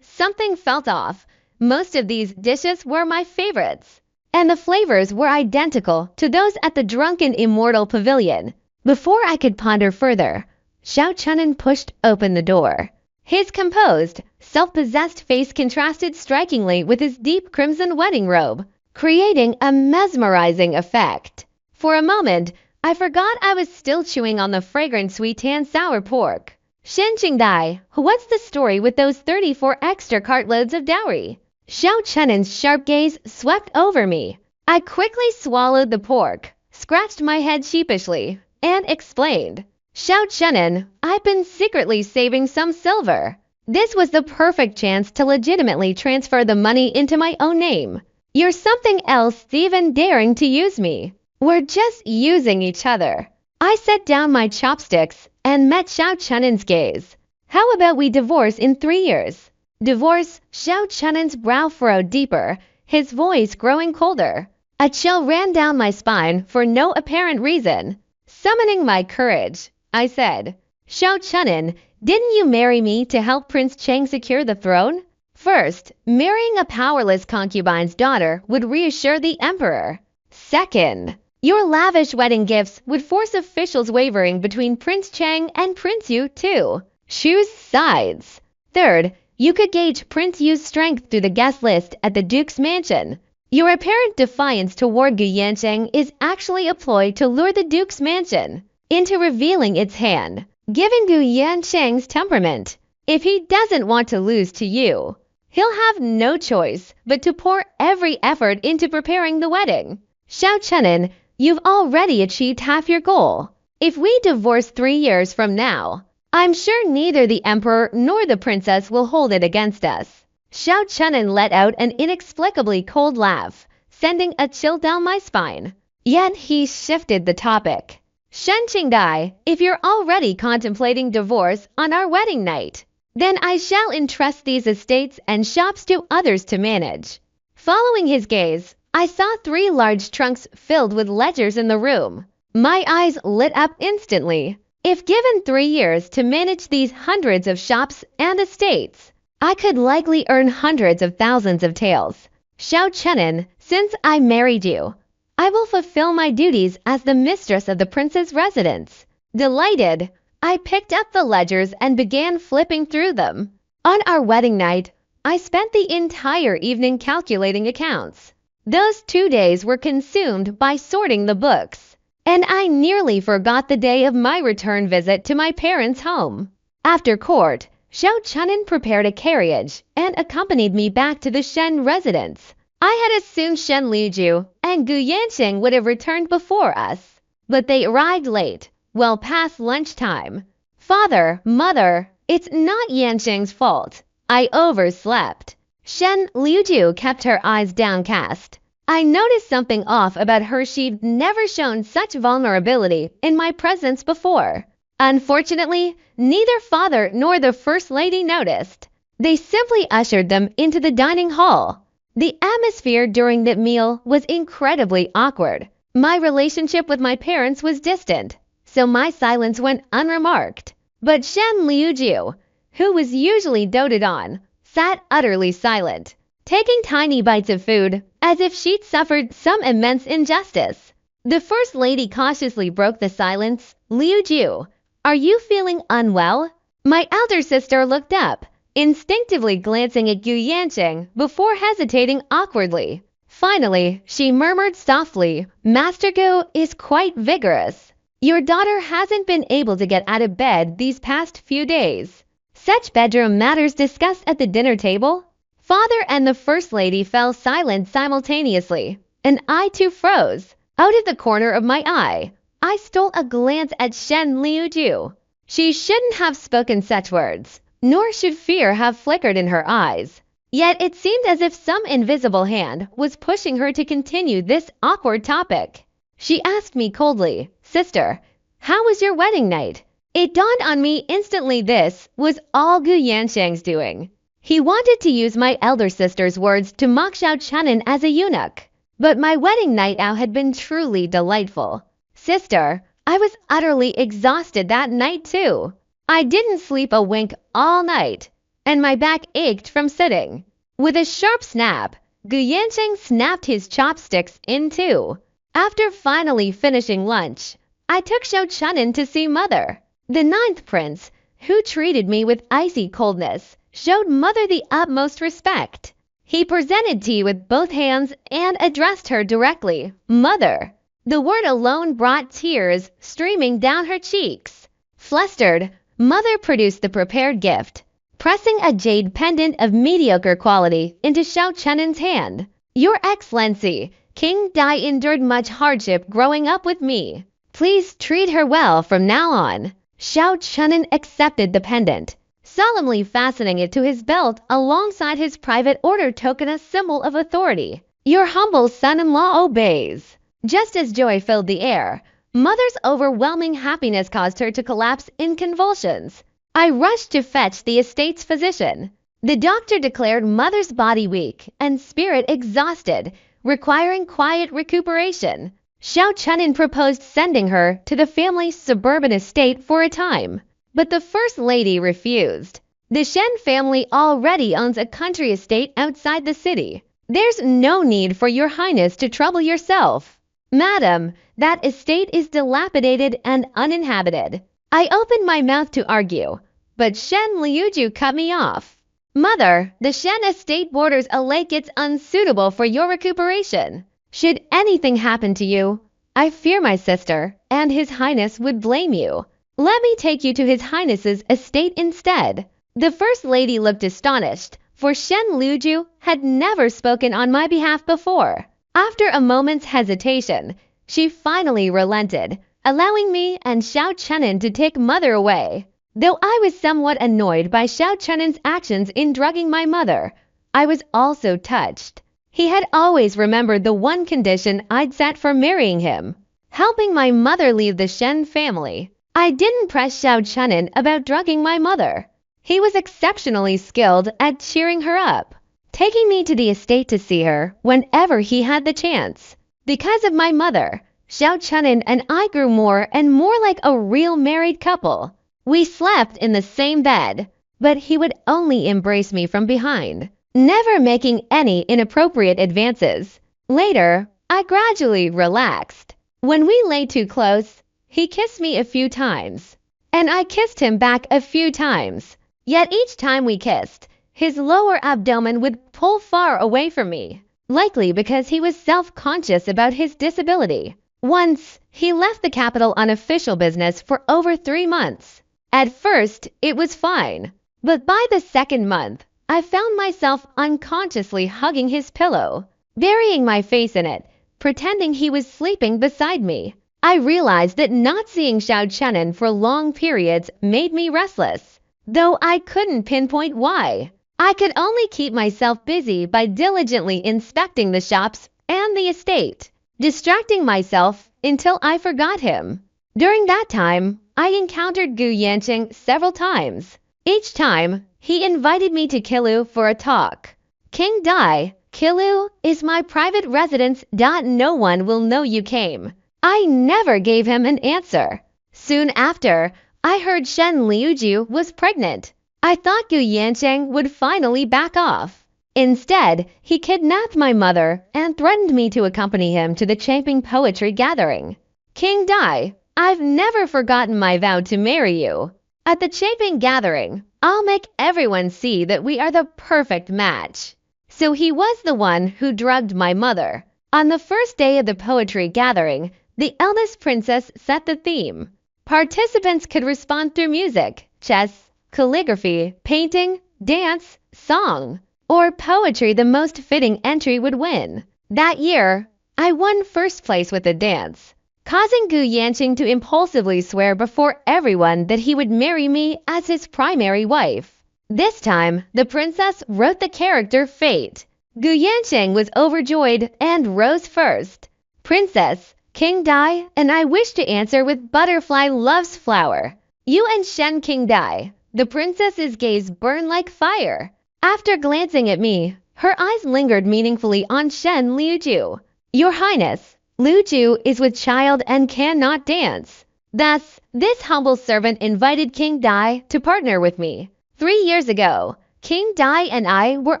Something felt off. Most of these dishes were my favorites, and the flavors were identical to those at the Drunken Immortal Pavilion. Before I could ponder further, Xiao Chunin pushed open the door. His composed, self-possessed face contrasted strikingly with his deep crimson wedding robe, creating a mesmerizing effect. For a moment, I forgot I was still chewing on the fragrant sweet-tan sour pork. Shen Qingdai, what's the story with those 34 extra cartloads of dowry? Xiao Chunin's sharp gaze swept over me. I quickly swallowed the pork, scratched my head sheepishly, and explained. Xiao Chunin, I've been secretly saving some silver. This was the perfect chance to legitimately transfer the money into my own name. You're something else even daring to use me. We're just using each other. I set down my chopsticks and met Xiao Chunin's gaze. How about we divorce in 3 years? Divorce? Xiao Chenen's brow furrowed deeper, his voice growing colder. A chill ran down my spine for no apparent reason. Summoning my courage, I said, Xiao Chenen, didn't you marry me to help Prince Chang secure the throne? First, marrying a powerless concubine's daughter would reassure the emperor. Second, your lavish wedding gifts would force officials wavering between Prince Chang and Prince Yu too. Choose sides. Third, you could gauge Prince Yu's strength through the guest list at the Duke's mansion. Your apparent defiance toward Gu Yansheng is actually a ploy to lure the Duke's mansion into revealing its hand, given Gu Yansheng's temperament. If he doesn't want to lose to you, he'll have no choice but to pour every effort into preparing the wedding. Xiao Chenen, you've already achieved half your goal. If we divorce 3 years from now, I'm sure neither the emperor nor the princess will hold it against us. Xiao Chenen let out an inexplicably cold laugh, sending a chill down my spine. Yet he shifted the topic. Shen Qingdai, if you're already contemplating divorce on our wedding night, then I shall entrust these estates and shops to others to manage. Following his gaze, I saw 3 large trunks filled with ledgers in the room. My eyes lit up instantly. If given 3 years to manage these hundreds of shops and estates, I could likely earn hundreds of thousands of taels. Xiao Chenen, since I married you, I will fulfill my duties as the mistress of the prince's residence. Delighted, I picked up the ledgers and began flipping through them. On our wedding night, I spent the entire evening calculating accounts. Those 2 days were consumed by sorting the books, and I nearly forgot the day of my return visit to my parents' home. After court, Xiao Chenen prepared a carriage and accompanied me back to the Shen residence. I had assumed Shen Liuju and Gu Yansheng would have returned before us, but they arrived late, well past lunchtime. Father, mother, it's not Yansheng's fault. I overslept. Shen Liuju kept her eyes downcast. I noticed something off about her. She'd never shown such vulnerability in my presence before. Unfortunately, neither father nor the first lady noticed. They simply ushered them into the dining hall. The atmosphere during that meal was incredibly awkward. My relationship with my parents was distant, so my silence went unremarked. But Shen Liuju, who was usually doted on, sat utterly silent, taking tiny bites of food as if she'd suffered some immense injustice. The first lady cautiously broke the silence. Liuju, are you feeling unwell? My elder sister looked up, instinctively glancing at Gu Yansheng before hesitating awkwardly. Finally, she murmured softly, Master Gu is quite vigorous. Your daughter hasn't been able to get out of bed these past few days. Such bedroom matters discussed at the dinner table? Father and the first lady fell silent simultaneously, and I too froze. Out of the corner of my eye, I stole a glance at Shen Liuju. She shouldn't have spoken such words, nor should fear have flickered in her eyes. Yet it seemed as if some invisible hand was pushing her to continue this awkward topic. She asked me coldly, Sister, how was your wedding night? It dawned on me instantly this was all Gu Yansheng's doing. He wanted to use my elder sister's words to mock Xiao Chenen as a eunuch. But my wedding night out had been truly delightful. Sister, I was utterly exhausted that night too. I didn't sleep a wink all night, and my back ached from sitting. With a sharp snap, Gu Yansheng snapped his chopsticks in two. After finally finishing lunch, I took Xiao Chenen to see Mother. The 9th prince, who treated me with icy coldness, showed Mother the utmost respect. He presented tea with both hands and addressed her directly, Mother. The word alone brought tears streaming down her cheeks. Flustered, Mother produced the prepared gift, pressing a jade pendant of mediocre quality into Xiao Chenen's hand. Your Excellency, King Dai endured much hardship growing up with me. Please treat her well from now on. Xiao Chenen accepted the pendant, solemnly fastening it to his belt alongside his private order token, a symbol of authority. Your humble son-in-law obeys. Just as joy filled the air, Mother's overwhelming happiness caused her to collapse in convulsions. I rushed to fetch the estate's physician. The doctor declared mother's body weak and spirit exhausted, requiring quiet recuperation. Xiao Chenin proposed sending her to the family's suburban estate for a time, but the first lady refused. The Shen family already owns a country estate outside the city. There's no need for your highness to trouble yourself. Madam, that estate is dilapidated and uninhabited. I opened my mouth to argue, but Shen Liuju cut me off. Mother, the Shen estate borders a lake. It's unsuitable for your recuperation. Should anything happen to you, I fear my sister and His Highness would blame you. Let me take you to His Highness's estate instead. The First Lady looked astonished, for Shen Liuju had never spoken on my behalf before. After a moment's hesitation, she finally relented, allowing me and Xiao Chenin to take mother away. Though I was somewhat annoyed by Xiao Chenin's actions in drugging my mother, I was also touched. He had always remembered the one condition I'd set for marrying him, helping my mother leave the Shen family. I didn't press Xiao Chenin about drugging my mother. He was exceptionally skilled at cheering her up, taking me to the estate to see her whenever he had the chance. Because of my mother, Xiao Chenin and I grew more and more like a real married couple. We slept in the same bed, but he would only embrace me from behind, never making any inappropriate advances. Later, I gradually relaxed. When we lay too close, he kissed me a few times, and I kissed him back a few times. Yet each time we kissed, his lower abdomen would pull far away from me, likely because he was self-conscious about his disability. Once, he left the capital on official business for over 3 months. At first, it was fine, but by the second month, I found myself unconsciously hugging his pillow, burying my face in it, pretending he was sleeping beside me. I realized that not seeing Xiao Chenin for long periods made me restless, though I couldn't pinpoint why. I could only keep myself busy by diligently inspecting the shops and the estate, distracting myself until I forgot him. During that time, I encountered Gu Yansheng several times. Each time, he invited me to Kilu for a talk. King Dai, Kilu is my private residence. No one will know you came. I never gave him an answer. Soon after, I heard Shen Liuju was pregnant. I thought Gu Yansheng would finally back off. Instead, he kidnapped my mother and threatened me to accompany him to the Chaping poetry gathering. King Dai, I've never forgotten my vow to marry you. At the Chaping gathering, I'll make everyone see that we are the perfect match. So he was the one who drugged my mother. On the first day of the poetry gathering, the eldest princess set the theme. Participants could respond through music, chess, calligraphy, painting, dance, song, or poetry. The most fitting entry would win. That year, I won first place with the dance, causing Gu Yansheng to impulsively swear before everyone that he would marry me as his primary wife. This time, the princess wrote the character Fate. Gu Yansheng was overjoyed and rose first. Princess, King Dai and I wish to answer with butterfly loves flower. You and Shen King Dai. The princess's gaze burned like fire. After glancing at me, her eyes lingered meaningfully on Shen Liuju. Your Highness, Liuju is with child and cannot dance. Thus, this humble servant invited King Dai to partner with me. 3 years ago, King Dai and I were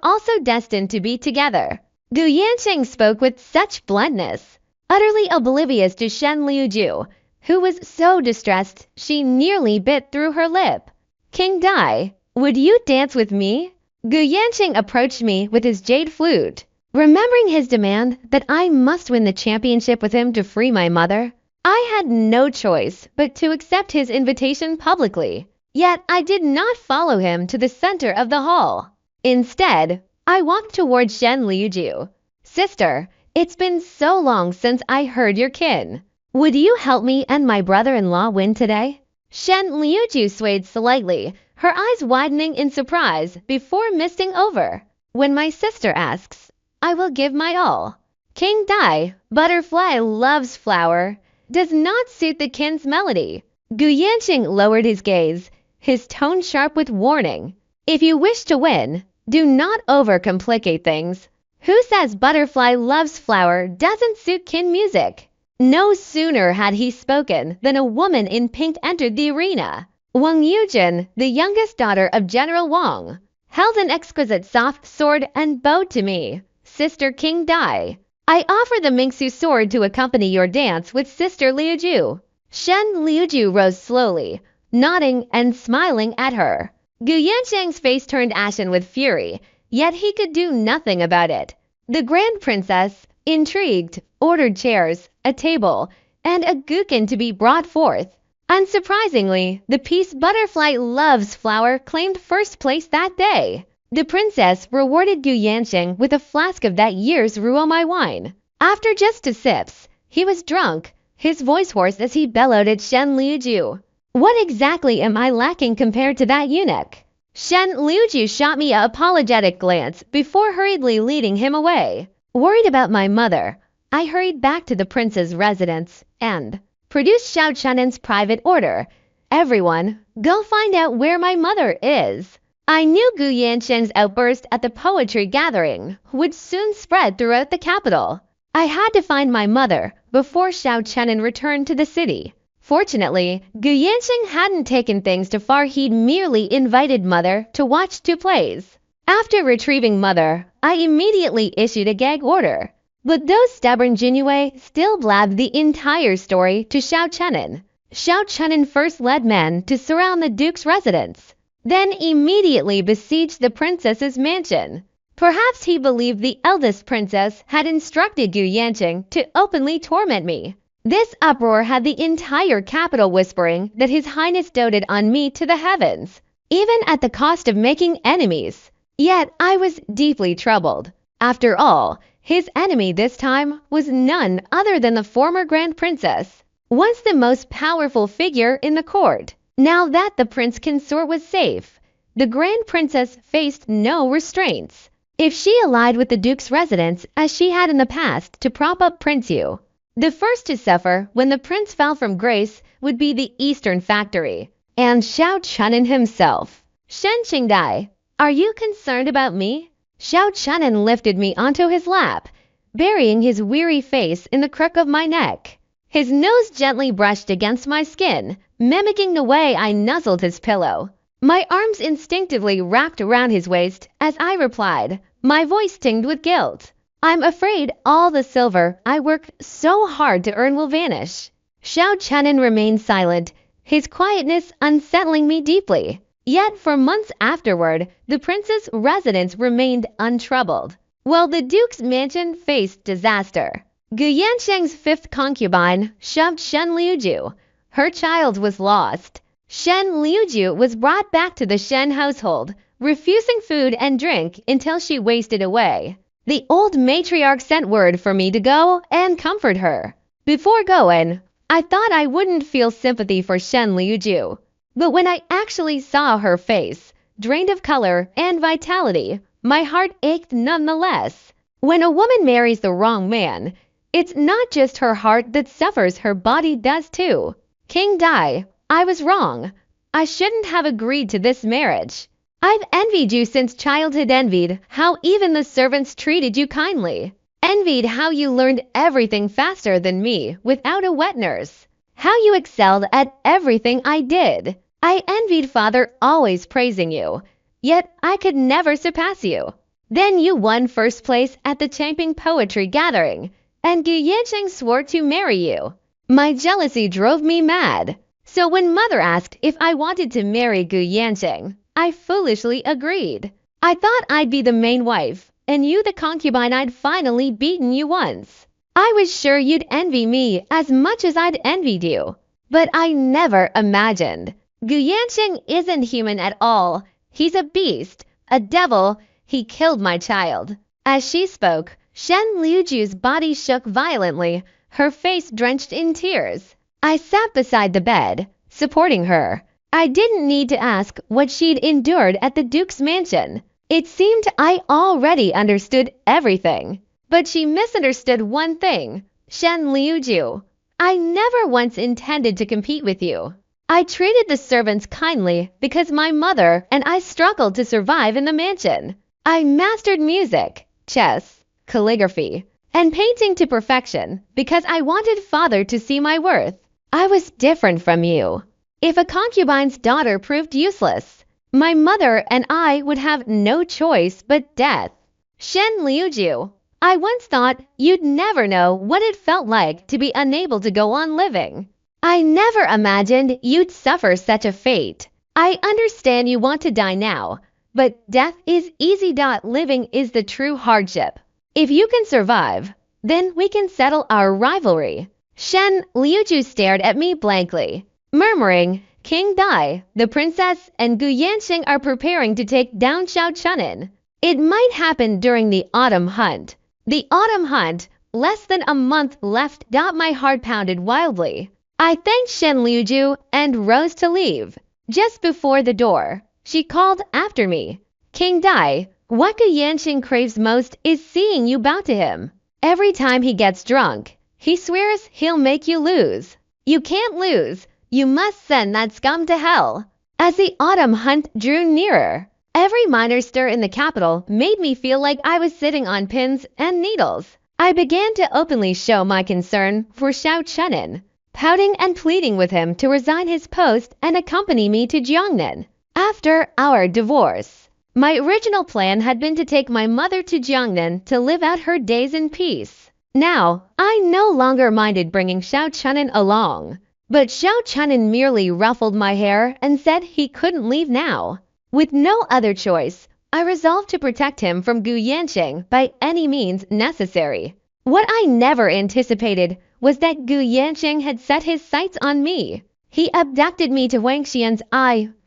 also destined to be together. Gu Yansheng spoke with such bluntness, utterly oblivious to Shen Liuju, who was so distressed she nearly bit through her lip. King Dai, would you dance with me? Gu Yansheng approached me with his jade flute. Remembering his demand that I must win the championship with him to free my mother, I had no choice but to accept his invitation publicly. Yet I did not follow him to the center of the hall. Instead, I walked toward Shen Liuju. Sister, it's been so long since I heard your kin. Would you help me and my brother-in-law win today? Shen Liuju swayed slightly, her eyes widening in surprise before misting over. When my sister asks, I will give my all. King Dai, butterfly loves flower, does not suit the kin's melody. Gu Yansheng lowered his gaze, his tone sharp with warning. If you wish to win, do not overcomplicate things. Who says butterfly loves flower doesn't suit kin music? No sooner had he spoken than a woman in pink entered the arena. Wang Yujin, the youngest daughter of General Wang, held an exquisite soft sword and bowed to me. Sister King Dai, I offer the Mingsu sword to accompany your dance with Sister Liuju. Shen Liuju rose slowly, nodding and smiling at her. Gu Yansheng's face turned ashen with fury, yet he could do nothing about it. The Grand Princess, intrigued, ordered chairs, a table, and a gukin to be brought forth. Unsurprisingly, the piece Butterfly Loves Flower claimed first place that day. The princess rewarded Gu Yansheng with a flask of that year's Ruomai wine. After just 2 sips, he was drunk, his voice hoarse as he bellowed at Shen Liuju. What exactly am I lacking compared to that eunuch? Shen Liuju shot me an apologetic glance before hurriedly leading him away. Worried about my mother, I hurried back to the prince's residence and produced Xiao Chenen's private order. Everyone, go find out where my mother is. I knew Gu Yansheng's outburst at the poetry gathering would soon spread throughout the capital. I had to find my mother before Xiao Chenen returned to the city. Fortunately, Gu Yansheng hadn't taken things too far. He'd merely invited mother to watch 2 plays. After retrieving mother, I immediately issued a gag order. But those stubborn Jinue still blabbed the entire story to Xiao Chenen. Xiao Chenen first led men to surround the duke's residence, then immediately besieged the princess's mansion. Perhaps he believed the eldest princess had instructed Gu Yansheng to openly torment me. This uproar had the entire capital whispering that His Highness doted on me to the heavens, even at the cost of making enemies. Yet I was deeply troubled. After all, his enemy this time was none other than the former Grand Princess, once the most powerful figure in the court. Now that the prince consort was safe, the Grand Princess faced no restraints. If she allied with the Duke's residence as she had in the past to prop up Prince Yu, the first to suffer when the prince fell from grace would be the Eastern Factory, and Xiao Chenen himself. Shen Qingdai, are you concerned about me? Xiao Chenen lifted me onto his lap, burying his weary face in the crook of my neck. His nose gently brushed against my skin, mimicking the way I nuzzled his pillow. My arms instinctively wrapped around his waist as I replied, my voice tinged with guilt. I'm afraid all the silver I worked so hard to earn will vanish. Xiao Chenen remained silent, his quietness unsettling me deeply. Yet for months afterward, the prince's residence remained untroubled, while the duke's mansion faced disaster. Gu Yansheng's 5th concubine shoved Shen Liuju. Her child was lost. Shen Liuju was brought back to the Shen household, refusing food and drink until she wasted away. The old matriarch sent word for me to go and comfort her. Before going, I thought I wouldn't feel sympathy for Shen Liuju. But when I actually saw her face, drained of color and vitality, my heart ached nonetheless. When a woman marries the wrong man, it's not just her heart that suffers, her body does too. King Dai, I was wrong. I shouldn't have agreed to this marriage. I've envied you since childhood, envied how even the servants treated you kindly, envied how you learned everything faster than me without a wet nurse, how you excelled at everything I did. I envied father always praising you, yet I could never surpass you. Then you won first place at the Champing Poetry Gathering, and Gu Yansheng swore to marry you. My jealousy drove me mad. So when mother asked if I wanted to marry Gu Yansheng, I foolishly agreed. I thought I'd be the main wife, and you the concubine. I'd finally beaten you once. I was sure you'd envy me as much as I'd envied you. But I never imagined. Gu Yansheng isn't human at all. He's a beast, a devil. He killed my child. As she spoke, Shen Liuju's body shook violently, her face drenched in tears. I sat beside the bed, supporting her. I didn't need to ask what she'd endured at the Duke's mansion. It seemed I already understood everything. But she misunderstood one thing. Shen Liuju, I never once intended to compete with you. I treated the servants kindly because my mother and I struggled to survive in the mansion. I mastered music, chess, calligraphy, and painting to perfection because I wanted father to see my worth. I was different from you. If a concubine's daughter proved useless, my mother and I would have no choice but death. Shen Liuju, I once thought you'd never know what it felt like to be unable to go on living. I never imagined you'd suffer such a fate. I understand you want to die now, but death is easy. Living is the true hardship. If you can survive, then we can settle our rivalry. Shen Liuju stared at me blankly, murmuring, King Dai, the princess, and Gu Yansheng are preparing to take down Xiao Chunin. It might happen during the autumn hunt. The autumn hunt, less than a month left. My heart pounded wildly. I thanked Shen Liuju and rose to leave. Just before the door, she called after me. King Dai, what Gu Yansheng craves most is seeing you bow to him. Every time he gets drunk, he swears he'll make you lose. You can't lose. You must send that scum to hell. As the autumn hunt drew nearer, every minor stir in the capital made me feel like I was sitting on pins and needles. I began to openly show my concern for Xiao Chunin, pouting and pleading with him to resign his post and accompany me to Jiangnan. After our divorce, my original plan had been to take my mother to Jiangnan to live out her days in peace. Now, I no longer minded bringing Xiao Chunin along, but Xiao Chunin merely ruffled my hair and said he couldn't leave now. With no other choice, I resolved to protect him from Gu Yansheng by any means necessary. What I never anticipated was that Gu Yansheng had set his sights on me. He abducted me to Wangxian's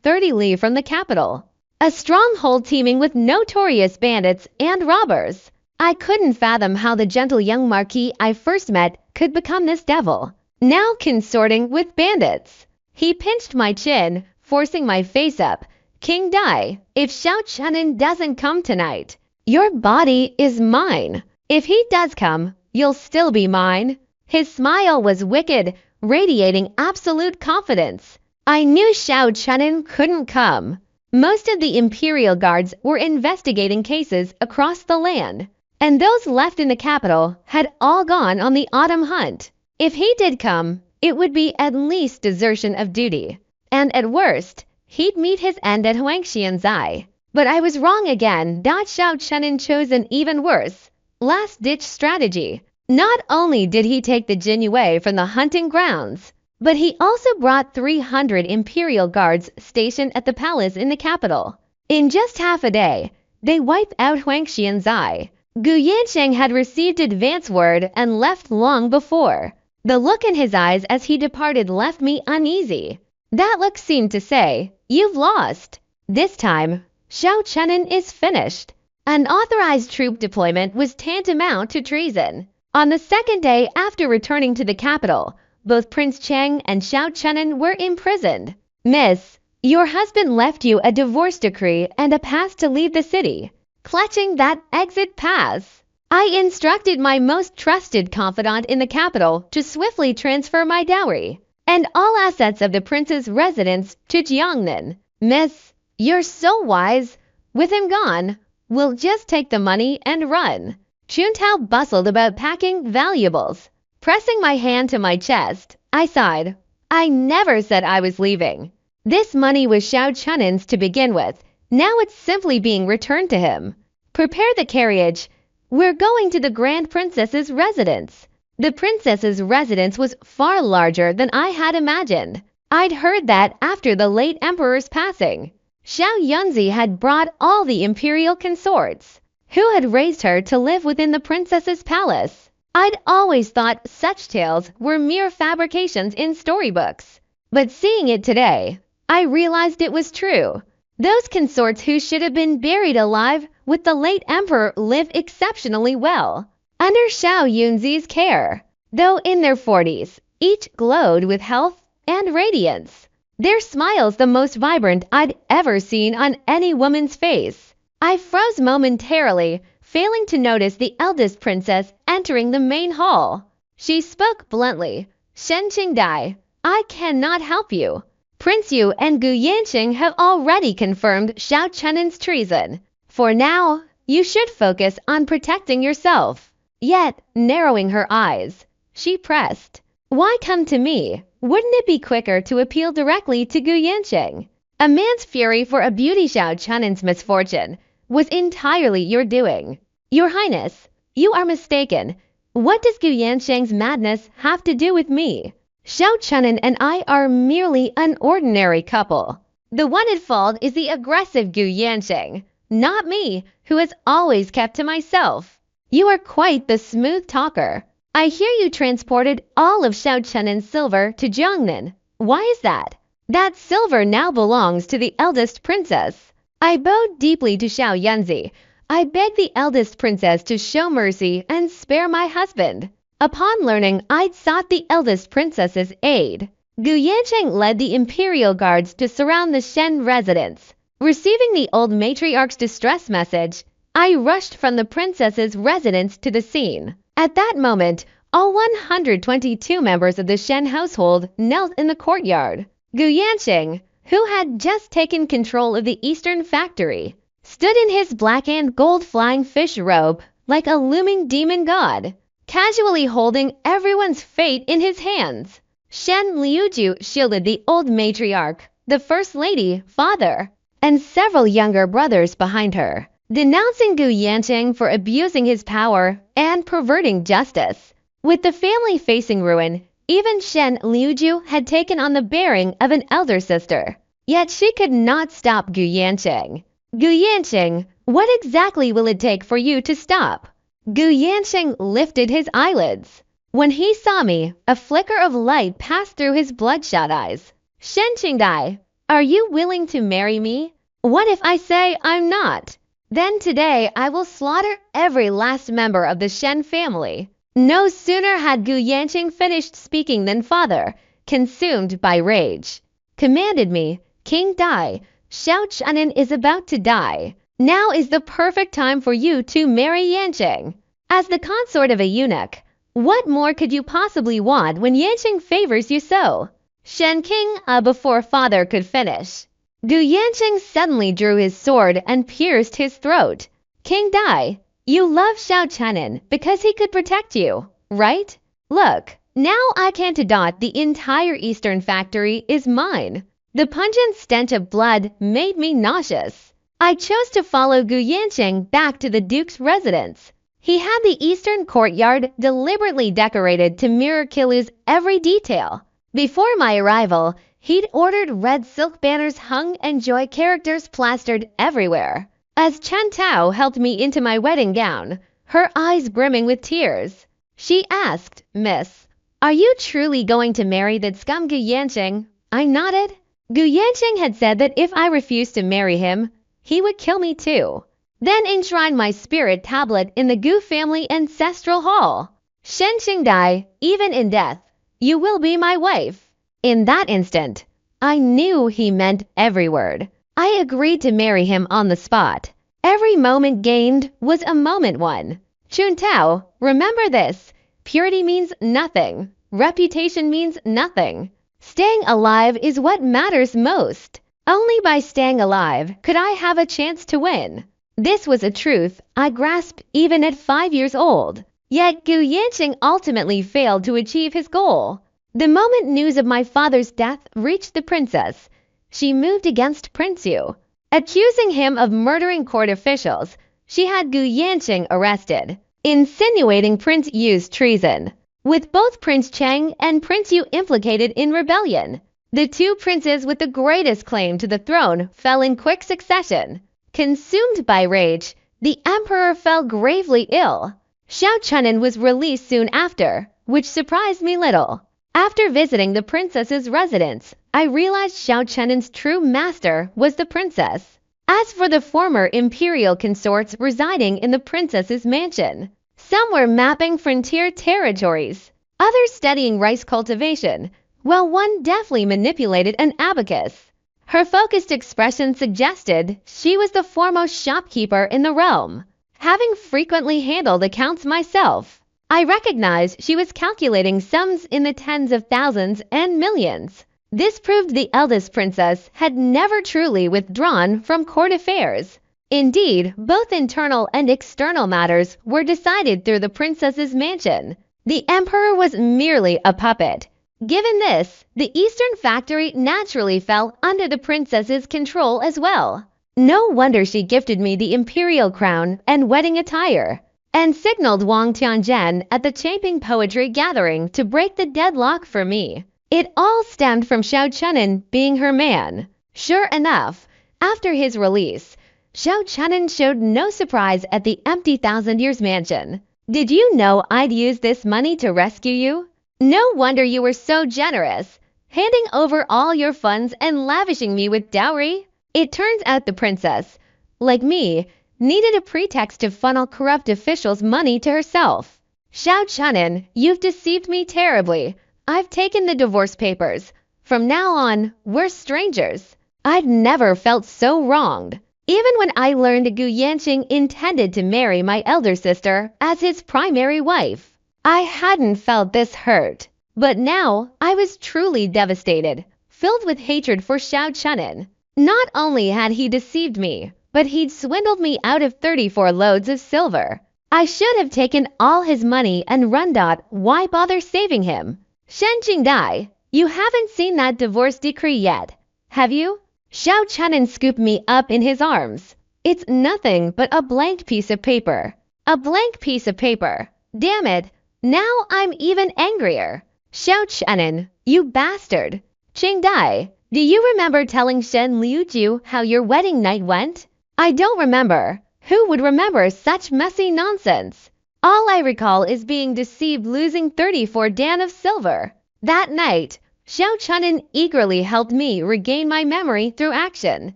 30 li from the capital, a stronghold teeming with notorious bandits and robbers. I couldn't fathom how the gentle young marquis I first met could become this devil, now consorting with bandits. He pinched my chin, forcing my face up. King Dai, if Xiao Chunin doesn't come tonight, your body is mine. If he does come, you'll still be mine. His smile was wicked, radiating absolute confidence. I knew Xiao Chunin couldn't come. Most of the imperial guards were investigating cases across the land, and those left in the capital had all gone on the autumn hunt. If he did come, it would be at least desertion of duty, and at worst, he'd meet his end at Huangxian's eye. But I was wrong again. Xiao Chunin chose an even worse, last-ditch strategy. Not only did he take the Jin Yue from the hunting grounds, but he also brought 300 imperial guards stationed at the palace in the capital. In just half a day, they wiped out Huangxian's eye. Gu Yansheng had received advance word and left long before. The look in his eyes as he departed left me uneasy. That look seemed to say, you've lost. This time, Xiao Chunin is finished. An authorized troop deployment was tantamount to treason. On the second day after returning to the capital, both Prince Cheng and Xiao Chunin were imprisoned. Miss, your husband left you a divorce decree and a pass to leave the city. Clutching that exit pass, I instructed my most trusted confidant in the capital to swiftly transfer my dowry and all assets of the prince's residence to Jiangnan. Miss, you're so wise. With him gone, we'll just take the money and run. Chuntao bustled about packing valuables. Pressing my hand to my chest, I sighed. I never said I was leaving. This money was Xiao Chunin's to begin with. Now it's simply being returned to him. Prepare the carriage. We're going to the Grand Princess's residence. The princess's residence was far larger than I had imagined. I'd heard that after the late emperor's passing, Xiao Yunzi had brought all the imperial consorts, who had raised her to live within the princess's palace. I'd always thought such tales were mere fabrications in storybooks, but seeing it today, I realized it was true. Those consorts who should have been buried alive with the late emperor live exceptionally well under Xiao Yunzi's care, though in their 40s, each glowed with health and radiance. Their smiles the most vibrant I'd ever seen on any woman's face. I froze momentarily, failing to notice the eldest princess entering the main hall. She spoke bluntly. Shen Qingdai, I cannot help you. Prince Yu and Gu Yansheng have already confirmed Xiao Chenen's treason. For now, you should focus on protecting yourself. Yet, narrowing her eyes, she pressed. Why come to me? Wouldn't it be quicker to appeal directly to Gu Yansheng? A man's fury for a beauty Xiao Chenen's misfortune was entirely your doing. Your Highness, you are mistaken. What does Gu Yansheng's madness have to do with me? Xiao Chenen and I are merely an ordinary couple. The one at fault is the aggressive Gu Yansheng, not me, who has always kept to myself. You are quite the smooth talker. I hear you transported all of Xiao Chenen's silver to Jiangnan. Why is that? That silver now belongs to the eldest princess. I bowed deeply to Xiao Yanzi. I begged the eldest princess to show mercy and spare my husband. Upon learning I'd sought the eldest princess's aid, Gu Yansheng led the imperial guards to surround the Shen residence. Receiving the old matriarch's distress message, I rushed from the princess's residence to the scene. At that moment, all 122 members of the Shen household knelt in the courtyard. Gu Yansheng, who had just taken control of the eastern factory, stood in his black and gold flying fish robe like a looming demon god, casually holding everyone's fate in his hands. Shen Liuju shielded the old matriarch, the first lady, father, and several younger brothers behind her, denouncing Gu Yansheng for abusing his power and perverting justice. With the family facing ruin, even Shen Liuju had taken on the bearing of an elder sister. Yet she could not stop Gu Yansheng. Gu Yansheng, what exactly will it take for you to stop? Gu Yansheng lifted his eyelids. When he saw me, a flicker of light passed through his bloodshot eyes. Shen Qingdai, are you willing to marry me? What if I say I'm not? Then today I will slaughter every last member of the Shen family. No sooner had Gu Yansheng finished speaking than father, consumed by rage, commanded me, King Dai, Xiao Chenen is about to die. Now is the perfect time for you to marry Yansheng. As the consort of a eunuch, what more could you possibly want when Yansheng favors you so? Shen King, before father could finish, Gu Yansheng suddenly drew his sword and pierced his throat. King Dai, you love Xiao Chenen because he could protect you, right? Look, now I can't dot the entire eastern factory is mine. The pungent stench of blood made me nauseous. I chose to follow Gu Yansheng back to the Duke's residence. He had the eastern courtyard deliberately decorated to mirror Kilu's every detail. Before my arrival, he'd ordered red silk banners hung and joy characters plastered everywhere. As Chen Tao helped me into my wedding gown, her eyes brimming with tears, she asked, Miss, are you truly going to marry that scum Gu Yansheng? I nodded. Gu Yansheng had said that if I refused to marry him, he would kill me too. Then enshrine my spirit tablet in the Gu family ancestral hall. Shen Qingdai, even in death, you will be my wife. In that instant, I knew he meant every word. I agreed to marry him on the spot. Every moment gained was a moment won. Chun Tao, remember this. Purity means nothing. Reputation means nothing. Staying alive is what matters most. Only by staying alive could I have a chance to win. This was a truth I grasped even at 5 years old. Yet Gu Yansheng ultimately failed to achieve his goal. The moment news of my father's death reached the princess, she moved against Prince Yu. Accusing him of murdering court officials, she had Gu Yansheng arrested, insinuating Prince Yu's treason. With both Prince Cheng and Prince Yu implicated in rebellion, the two princes with the greatest claim to the throne fell in quick succession. Consumed by rage, the emperor fell gravely ill. Xiao Chenen was released soon after, which surprised me little. After visiting the princess's residence, I realized Xiao Chenen's true master was the princess. As for the former imperial consorts residing in the princess's mansion, some were mapping frontier territories, others studying rice cultivation, while one deftly manipulated an abacus. Her focused expression suggested she was the foremost shopkeeper in the realm. Having frequently handled accounts myself, I recognized she was calculating sums in the tens of thousands and millions. This proved the eldest princess had never truly withdrawn from court affairs. Indeed, both internal and external matters were decided through the princess's mansion. The emperor was merely a puppet. Given this, the Eastern Factory naturally fell under the princess's control as well. No wonder she gifted me the imperial crown and wedding attire, and signaled Wang Tianzhen at the Chaping Poetry Gathering to break the deadlock for me. It all stemmed from Xiao Chunan being her man. Sure enough, after his release, Xiao Chunan showed no surprise at the empty Thousand Years mansion. Did you know I'd use this money to rescue you? No wonder you were so generous, handing over all your funds and lavishing me with dowry. It turns out the princess, like me, needed a pretext to funnel corrupt officials' money to herself. Xiao Chunan, you've deceived me terribly. I've taken the divorce papers. From now on, we're strangers. I'd never felt so wronged. Even when I learned Gu Yansheng intended to marry my elder sister as his primary wife, I hadn't felt this hurt. But now, I was truly devastated, filled with hatred for Xiao Chunan. Not only had he deceived me, but he'd swindled me out of 34 loads of silver. I should have taken all his money and run. Why bother saving him? Shen Jingdai, you haven't seen that divorce decree yet, have you? Xiao Chunan scooped me up in his arms. It's nothing but a blank piece of paper. A blank piece of paper. Damn it, now I'm even angrier. Xiao Chunan, you bastard. Qingdai, do you remember telling Shen Liuju how your wedding night went? I don't remember. Who would remember such messy nonsense? All I recall is being deceived losing 34 dan of silver. That night, Xiao Chunan eagerly helped me regain my memory through action.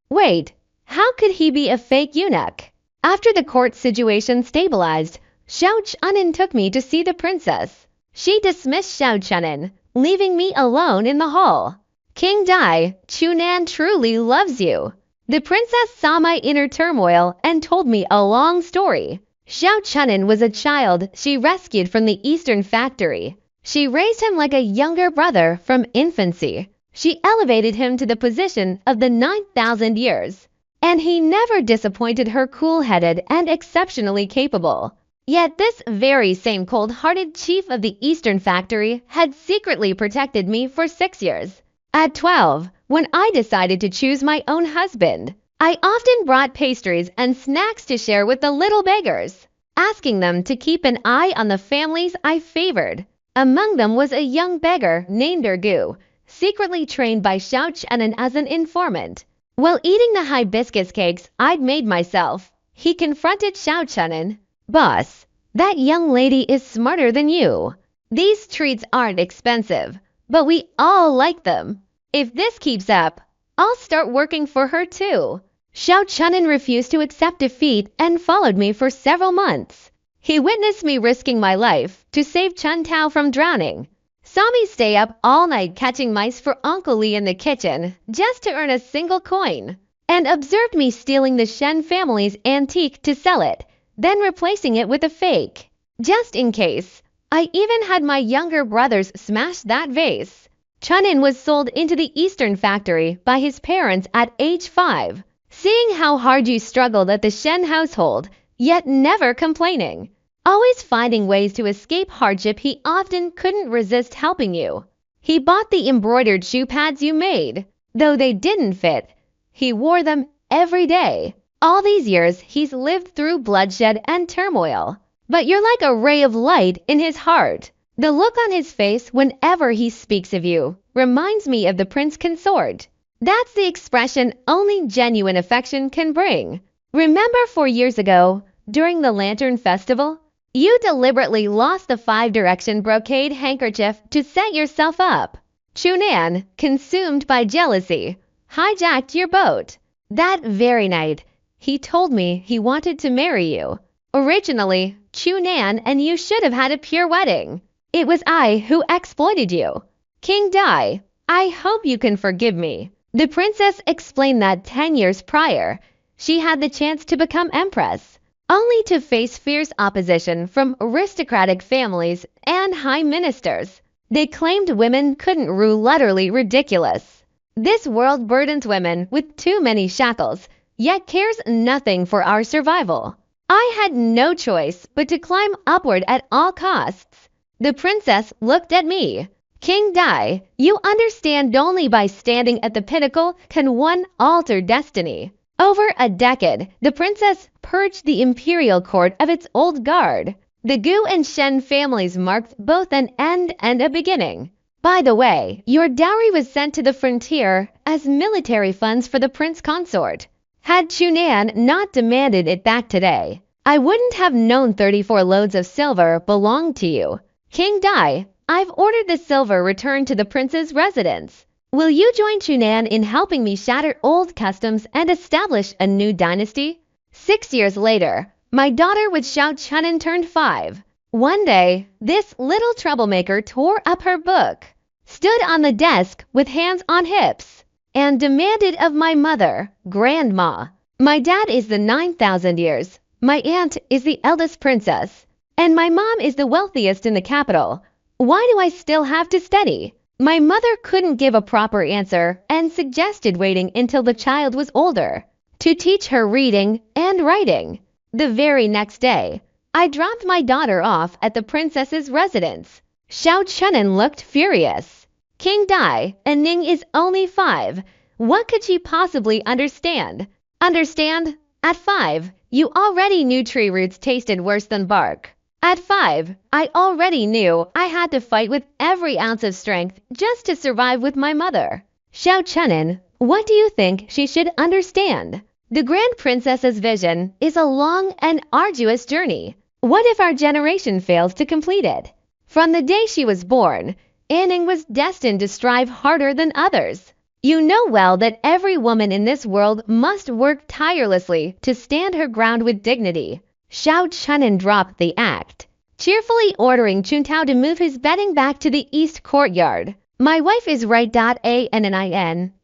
Wait, how could he be a fake eunuch? After the court situation stabilized, Xiao Chunan took me to see the princess. She dismissed Xiao Chunan, leaving me alone in the hall. King Dai, Chunan truly loves you. The princess saw my inner turmoil and told me a long story. Xiao Chunan was a child she rescued from the Eastern Factory. She raised him like a younger brother from infancy. She elevated him to the position of the 9,000 years. And he never disappointed her, cool-headed and exceptionally capable. Yet this very same cold-hearted chief of the Eastern Factory had secretly protected me for 6 years. At 12, when I decided to choose my own husband, I often brought pastries and snacks to share with the little beggars, asking them to keep an eye on the families I favored. Among them was a young beggar named Ergu, secretly trained by Xiao Chunan as an informant. While eating the hibiscus cakes I'd made myself, he confronted Xiao Chunan. Boss, that young lady is smarter than you. These treats aren't expensive, but we all like them. If this keeps up, I'll start working for her too. Xiao Chunan refused to accept defeat and followed me for several months. He witnessed me risking my life to save Chun Tao from drowning, saw me stay up all night catching mice for Uncle Li in the kitchen just to earn a single coin, and observed me stealing the Shen family's antique to sell it, then replacing it with a fake. Just in case, I even had my younger brothers smash that vase. Chunan was sold into the Eastern Factory by his parents at age 5. Seeing how hard you struggled at the Shen household, yet never complaining, always finding ways to escape hardship, he often couldn't resist helping you. He bought the embroidered shoe pads you made. Though they didn't fit, he wore them every day. All these years, he's lived through bloodshed and turmoil. But you're like a ray of light in his heart. The look on his face whenever he speaks of you reminds me of the prince consort. That's the expression only genuine affection can bring. Remember 4 years ago, during the Lantern Festival, you deliberately lost the 5-direction brocade handkerchief to set yourself up. Chunan, consumed by jealousy, hijacked your boat. That very night, he told me he wanted to marry you. Originally, Chunan and you should have had a pure wedding. It was I who exploited you. King Dai, I hope you can forgive me. The princess explained that 10 years prior, she had the chance to become empress, only to face fierce opposition from aristocratic families and high ministers. They claimed women couldn't rule, utterly ridiculous. This world burdens women with too many shackles, yet cares nothing for our survival. I had no choice but to climb upward at all costs. The princess looked at me. King Dai, you understand only by standing at the pinnacle can one alter destiny. Over a decade, the princess purged the imperial court of its old guard. The Gu and Shen families marked both an end and a beginning. By the way, your dowry was sent to the frontier as military funds for the prince consort. Had Chunan not demanded it back today, I wouldn't have known 34 loads of silver belonged to you. King Dai, I've ordered the silver returned to the prince's residence. Will you join Chunan in helping me shatter old customs and establish a new dynasty? 6 years later, my daughter with Xiao Chunan turned 5. One day, this little troublemaker tore up her book, stood on the desk with hands on hips, and demanded of my mother, Grandma. My dad is the 9,000 years, my aunt is the eldest princess, and my mom is the wealthiest in the capital. Why do I still have to study? My mother couldn't give a proper answer and suggested waiting until the child was older to teach her reading and writing. The very next day, I dropped my daughter off at the princess's residence. Xiao Chunan looked furious. King Dai, and Ning is only 5. What could she possibly understand? Understand? At 5, you already knew tree roots tasted worse than bark. At 5, I already knew I had to fight with every ounce of strength just to survive with my mother. Xiao Chunan, what do you think she should understand? The Grand Princess's vision is a long and arduous journey. What if our generation fails to complete it? From the day she was born, Anning was destined to strive harder than others. You know well that every woman in this world must work tirelessly to stand her ground with dignity. Xiao Chunan dropped the act, cheerfully ordering Chuntao to move his bedding back to the east courtyard. My wife is right.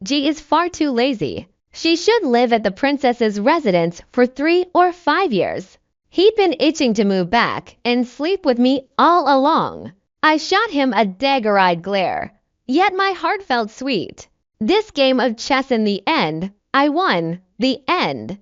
G is far too lazy. She should live at the princess's residence for 3 or 5 years. He'd been itching to move back and sleep with me all along. I shot him a dagger-eyed glare, yet my heart felt sweet. This game of chess in the end, I won. The end.